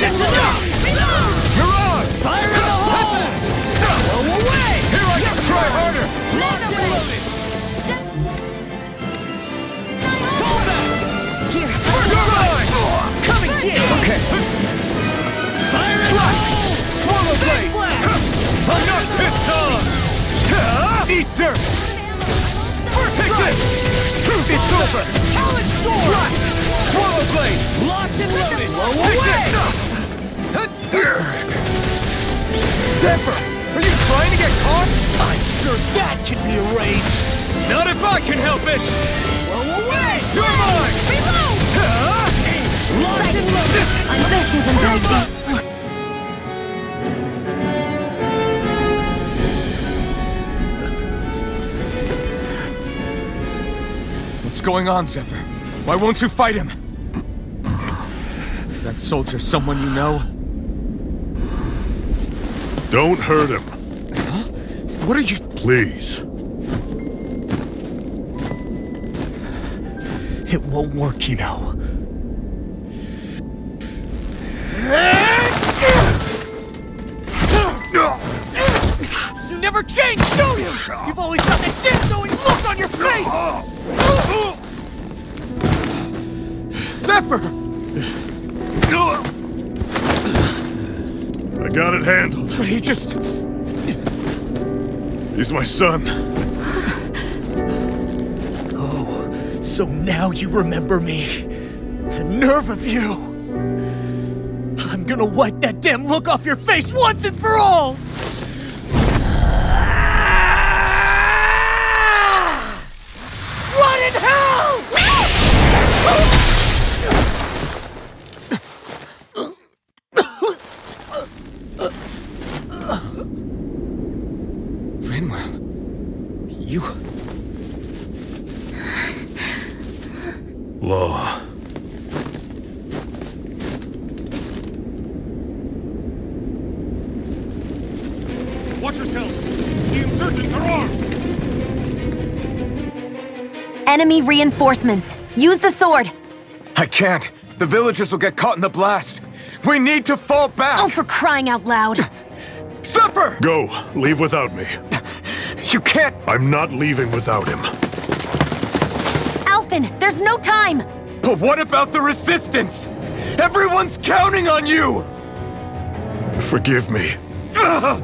You're on! Fire in the hole! Swallow away! Here I go! Try harder! Locked and loaded! Fall back! It's over! Talon Sword! Swallow Blade! Locked and loaded! Blow away! Zephyr! Are you trying to get caught? I'm sure that can be arranged. Not if I can help it! Blow away! You're mine! Reload! Locked and loaded! This isn't easy. What's going on, Zephyr? Why won't you fight him? Is that soldier someone you know? Don't hurt him, Huh? What are you... please. It won't work, you know. You never change, do you? You've always got that damn knowing look on your face! Zephyr! I got it handled. But he just... He's my son. Oh, so now you remember me. The nerve of you! I'm gonna wipe that damn look off your face once and for all! Run in hell! Rinwell... You... Law. Watch yourselves! The insurgents are armed! Enemy reinforcements. Use the sword. I can't. The villagers will get caught in the blast. We need to fall back. Oh, for crying out loud. Zephyr! Go. Leave without me. You can't... I'm not leaving without him. Alphen, there's no time. But what about the resistance? Everyone's counting on you! Forgive me. Ugh!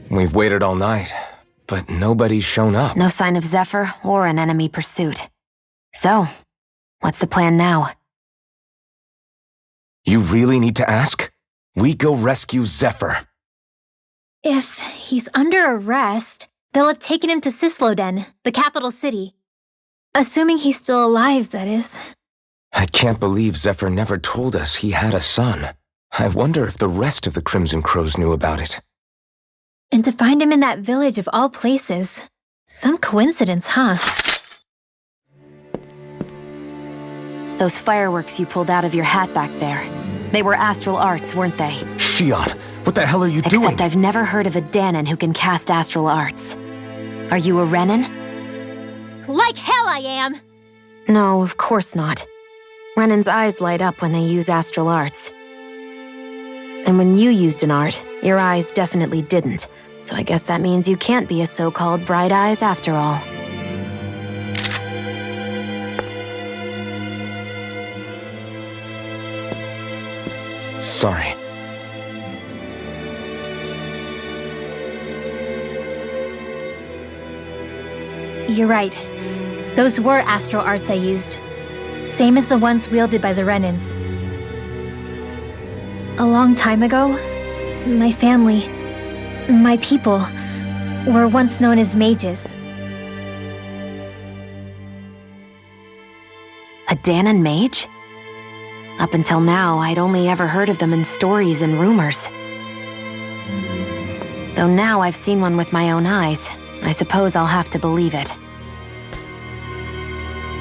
We've waited all night, but nobody's shown up. No sign of Zephyr or an enemy pursuit. So, what's the plan now? You really need to ask? We go rescue Zephyr. If he's under arrest, they'll have taken him to Cisloden, the capital city. Assuming he's still alive, that is. I can't believe Zephyr never told us he had a son. I wonder if the rest of the Crimson Crows knew about it. And to find him in that village of all places. Some coincidence, huh? Those fireworks you pulled out of your hat back there. They were astral arts, weren't they? Shion, what the hell are you doing? Except I've never heard of a Danon who can cast astral arts. Are you a Renin? Like hell I am! No, of course not. Renin's eyes light up when they use astral arts. And when you used an art, your eyes definitely didn't. So I guess that means you can't be a so-called Bright Eyes after all. Sorry. You're right. Those were astral arts I used. Same as the ones wielded by the Renins. A long time ago, my family, my people, were once known as mages. A Danon mage? Up until now, I'd only ever heard of them in stories and rumors. Though now I've seen one with my own eyes, I suppose I'll have to believe it.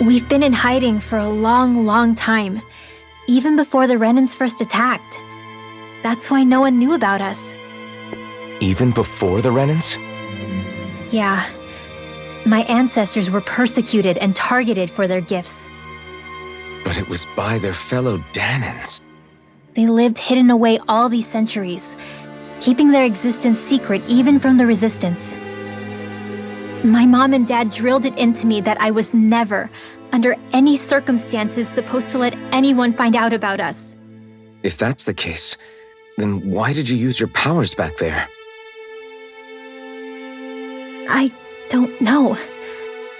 We've been in hiding for a long, long time, even before the Renins first attacked. That's why no one knew about us. Even before the Renins? Yeah. My ancestors were persecuted and targeted for their gifts. But it was by their fellow Danons. They lived hidden away all these centuries, keeping their existence secret even from the Resistance. My mom and dad drilled it into me that I was never, under any circumstances, supposed to let anyone find out about us. If that's the case, then why did you use your powers back there? I don't know.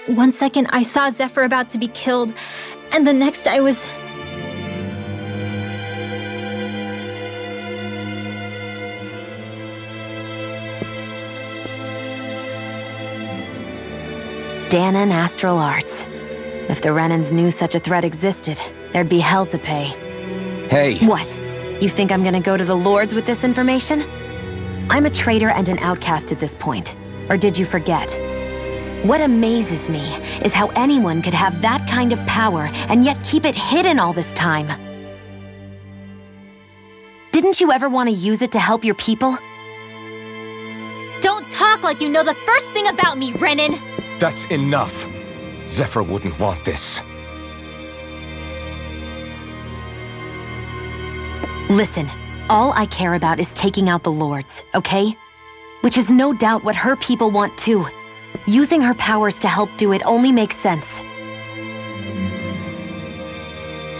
One second I saw Zephyr about to be killed, and the next I was... Danon Astral Arts. If the Renans knew such a threat existed, there'd be hell to pay. Hey! What? You think I'm gonna go to the Lords with this information? I'm a traitor and an outcast at this point. Or did you forget? What amazes me is how anyone could have that kind of power and yet keep it hidden all this time. Didn't you ever want to use it to help your people? Don't talk like you know the first thing about me, Renan! That's enough. Zephyr wouldn't want this. Listen, all I care about is taking out the Lords, okay? Which is no doubt what her people want too. Using her powers to help do it only makes sense.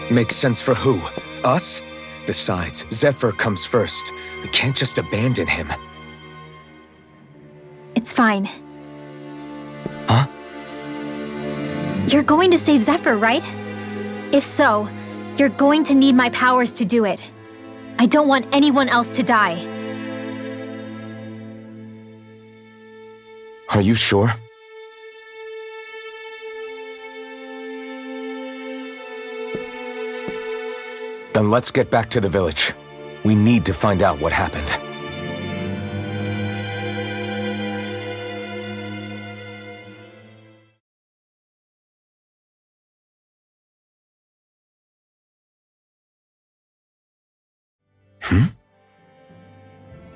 Makes sense for who? Us? Besides, Zephyr comes first. We can't just abandon him. It's fine. Huh? You're going to save Zephyr, right? If so, you're going to need my powers to do it. I don't want anyone else to die. Are you sure? Then let's get back to the village. We need to find out what happened.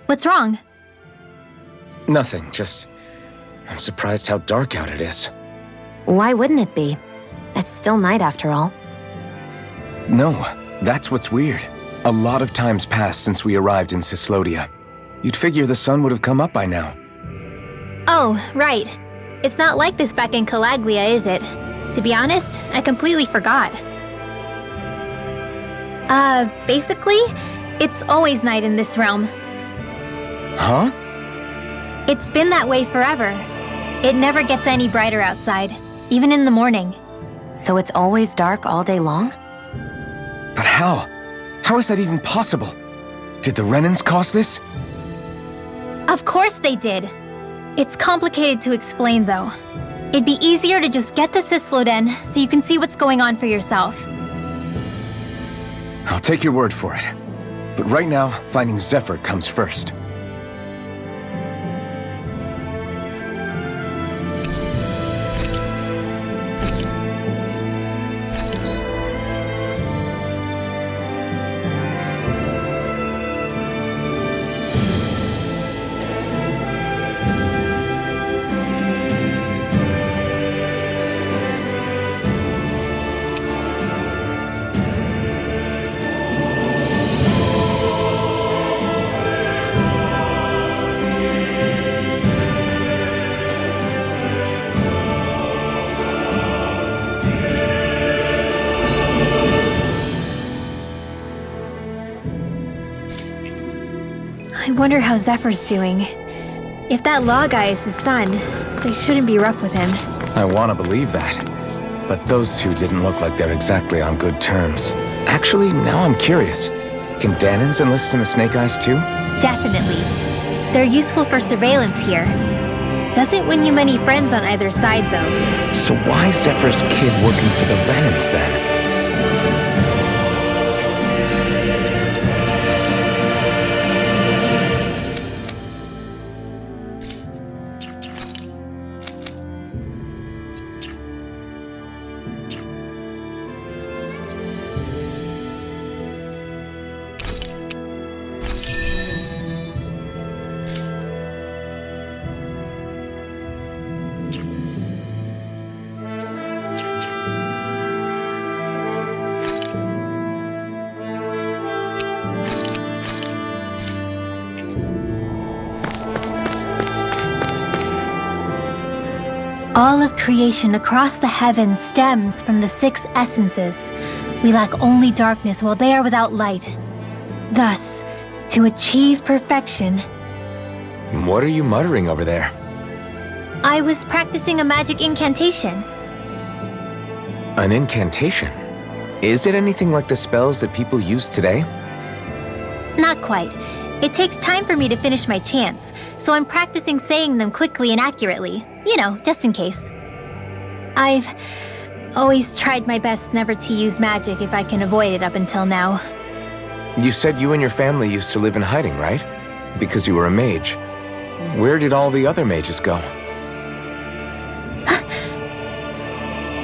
What's wrong? Nothing, just... I'm surprised how dark out it is. Why wouldn't it be? It's still night after all. No, that's what's weird. A lot of time's passed since we arrived in Cyslodia. You'd figure the sun would have come up by now. Oh, right. It's not like this back in Calaglia, is it? To be honest, I completely forgot. Basically, it's always night in this realm. Huh? It's been that way forever. It never gets any brighter outside, even in the morning. So it's always dark all day long? But how? How is that even possible? Did the Renans cause this? Of course they did. It's complicated to explain, though. It'd be easier to just get to Cysloden so you can see what's going on for yourself. I'll take your word for it. But right now, finding Zephyr comes first. I wonder how Zephyr's doing. If that law guy is his son, they shouldn't be rough with him. I want to believe that. But those two didn't look like they're exactly on good terms. Actually, now I'm curious. Can Danons enlist in the Snake Eyes too? Definitely. They're useful for surveillance here. Doesn't win you many friends on either side, though. So why is Zephyr's kid working for the Renans then? All of creation across the heavens stems from the 6 essences. We lack only darkness while they are without light. Thus, to achieve perfection, What are you muttering over there? I was practicing a magic incantation. An incantation? Is it anything like the spells that people use today? Not quite. It takes time for me to finish my chants, so I'm practicing saying them quickly and accurately. You know, just in case. I've always tried my best never to use magic if I can avoid it up until now. You said you and your family used to live in hiding, right? Because you were a mage. Where did all the other mages go?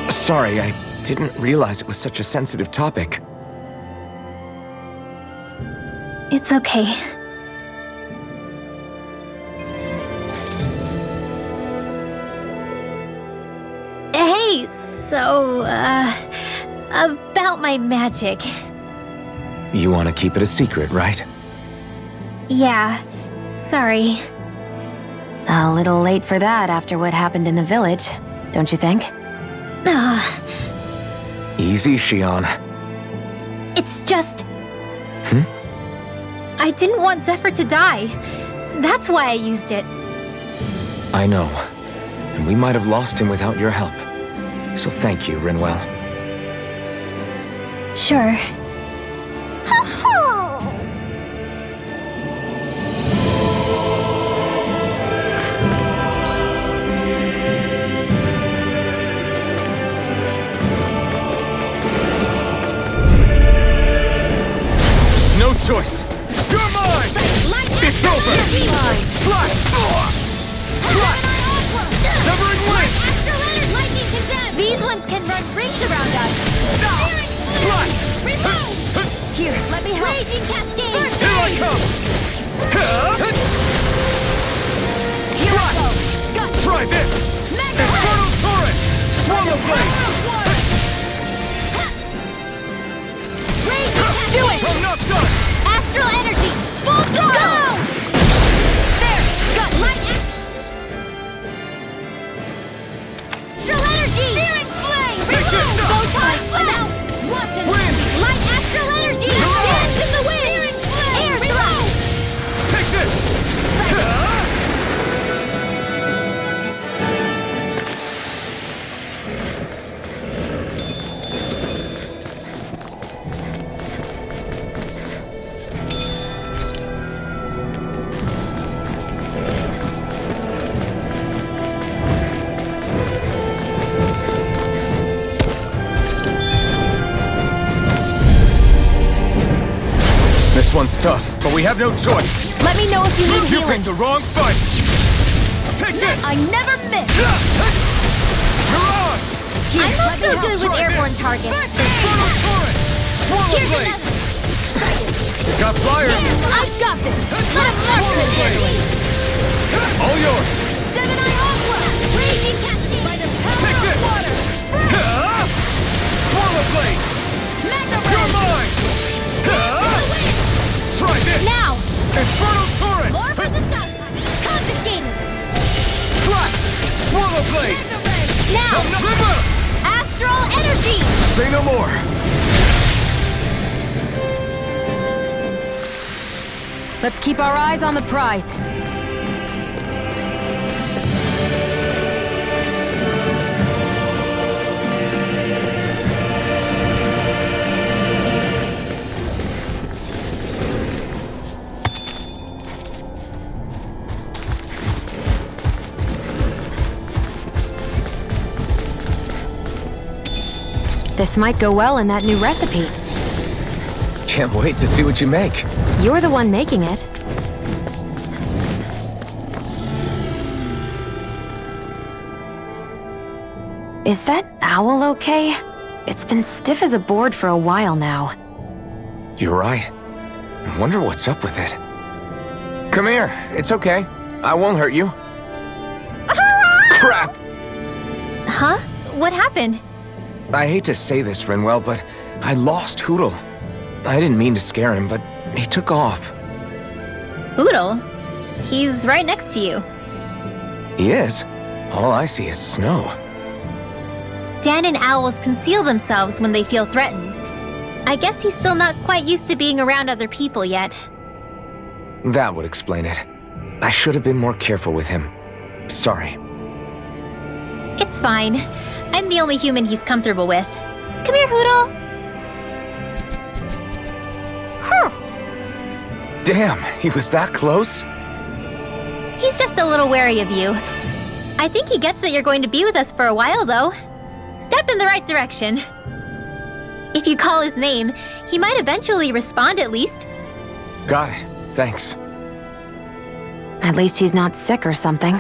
Sorry, I didn't realize it was such a sensitive topic. It's okay. Hey, so, about my magic. You want to keep it a secret, right? Yeah, sorry. A little late for that after what happened in the village, don't you think? Easy, Shion. It's just... I didn't want Zephyr to die. That's why I used it. I know. And we might have lost him without your help. So thank you, Rinwell. Sure. No choice! You're mine! It's over! Slash! Slash! Severing Link! These ones can run rings around us. Slash! Here, let me help. Raging Cascade! Here I come! Slash! Try this! Infernal Torrent! Swallow Blade! Do it! I'm not done! Astral Energy! Full throttle! There! Got light Astral Energy! Searing Flame! Reload! Bow tie! I'm out! Watch and Wind! Light Astral Energy! Dance in the wind! Searing Flame! Air Reload! Take this! This one's tough, but we have no choice. Let me know if you need You healing. picked the wrong fight. Take this! I never miss! You're on! I'm not so good with Try airborne this. targets. Infernal Torrent! Swallow Here's Blade! another. Got flyers! I've got this! Let him mark Swallow Blade! All yours! Gemini Aqua! Raging Cascade! By the power Take of this! water! Swallow Blade! Mega You're Ray! mine! Try this! Now! Infernal Torrent! More for the stop! Confiscated! Slash! Swallow Blade! Now! River! Astral Energy! Say no more! Let's keep our eyes on the prize. This might go well in that new recipe. Can't wait to see what you make. You're the one making it. Is that owl okay? It's been stiff as a board for a while now. You're right. I wonder what's up with it. Come here. It's okay. I won't hurt you. Crap! Huh? What happened? I hate to say this, Rinwell, but I lost Hootle. I didn't mean to scare him, but he took off. Hootle? He's right next to you. He is? All I see is snow. Dan and owls conceal themselves when they feel threatened. I guess he's still not quite used to being around other people yet. That would explain it. I should have been more careful with him. Sorry. It's fine. I'm the only human he's comfortable with. Come here, Hoodle! Damn, he was that close? He's just a little wary of you. I think he gets that you're going to be with us for a while, though. Step in the right direction. If you call his name, he might eventually respond at least. Got it. Thanks. At least he's not sick or something.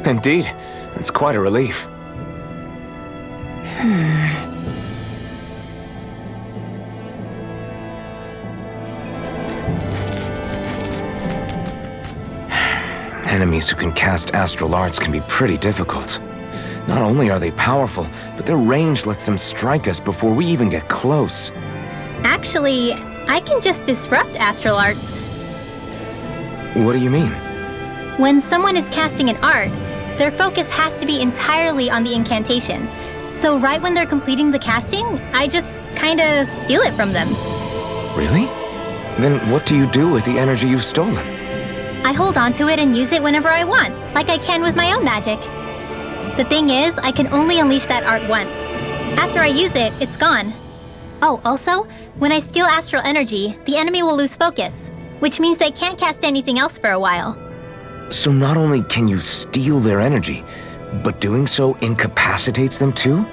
Indeed. It's quite a relief. Enemies who can cast astral arts can be pretty difficult. Not only are they powerful, but their range lets them strike us before we even get close. Actually, I can just disrupt astral arts. What do you mean? When someone is casting an art, their focus has to be entirely on the incantation. So right when they're completing the casting, I just kinda steal it from them. Really? Then what do you do with the energy you've stolen? I hold onto it and use it whenever I want, like I can with my own magic. The thing is, I can only unleash that art once. After I use it, it's gone. Oh, also, when I steal astral energy, the enemy will lose focus, which means they can't cast anything else for a while. So not only can you steal their energy, but doing so incapacitates them too?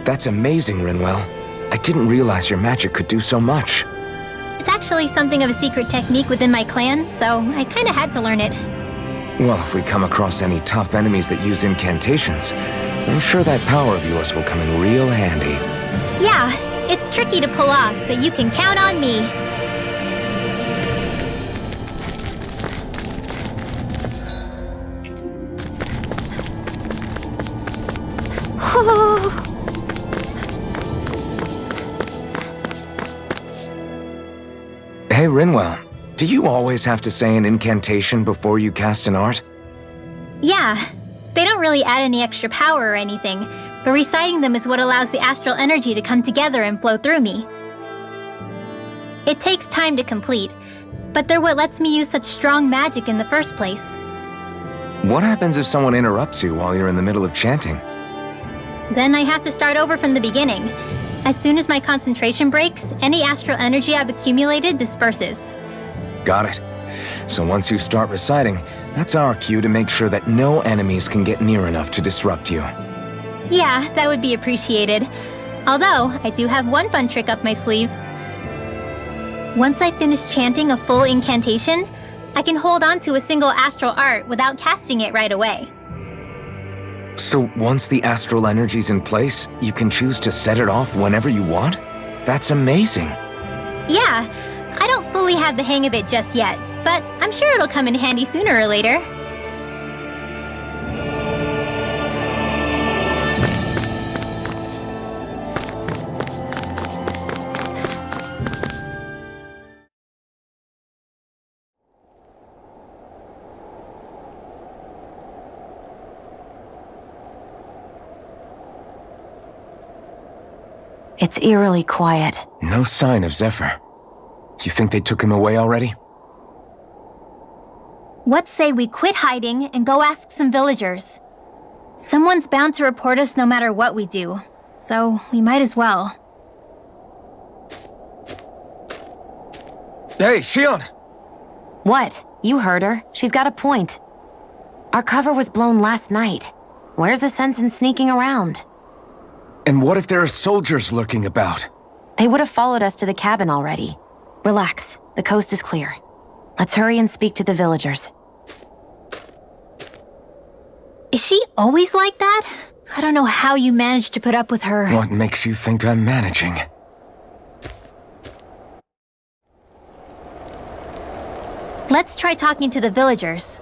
That's amazing, Rinwell. I didn't realize your magic could do so much. It's actually something of a secret technique within my clan, so I kinda had to learn it. Well, if we come across any tough enemies that use incantations, I'm sure that power of yours will come in real handy. Yeah, it's tricky to pull off, but you can count on me. Hey, Rinwell, do you always have to say an incantation before you cast an art? Yeah, they don't really add any extra power or anything, but reciting them is what allows the astral energy to come together and flow through me. It takes time to complete, but they're what lets me use such strong magic in the first place. What happens if someone interrupts you while you're in the middle of chanting? Then I have to start over from the beginning. As soon as my concentration breaks, any astral energy I've accumulated disperses. Got it. So once you start reciting, that's our cue to make sure that no enemies can get near enough to disrupt you. Yeah, that would be appreciated. Although, I do have one fun trick up my sleeve. Once I finish chanting a full incantation, I can hold on to a single astral art without casting it right away. So once the astral energy's in place, you can choose to set it off whenever you want? That's amazing. Yeah, I don't fully have the hang of it just yet, but I'm sure it'll come in handy sooner or later. It's eerily quiet. No sign of Zephyr. You think they took him away already? What say we quit hiding and go ask some villagers? Someone's bound to report us no matter what we do, so we might as well. Hey, Shion! What? You heard her. She's got a point. Our cover was blown last night. Where's the sense in sneaking around? And what if there are soldiers lurking about? They would have followed us to the cabin already. Relax. The coast is clear. Let's hurry and speak to the villagers. Is she always like that? I don't know how you managed to put up with her. What makes you think I'm managing? Let's try talking to the villagers.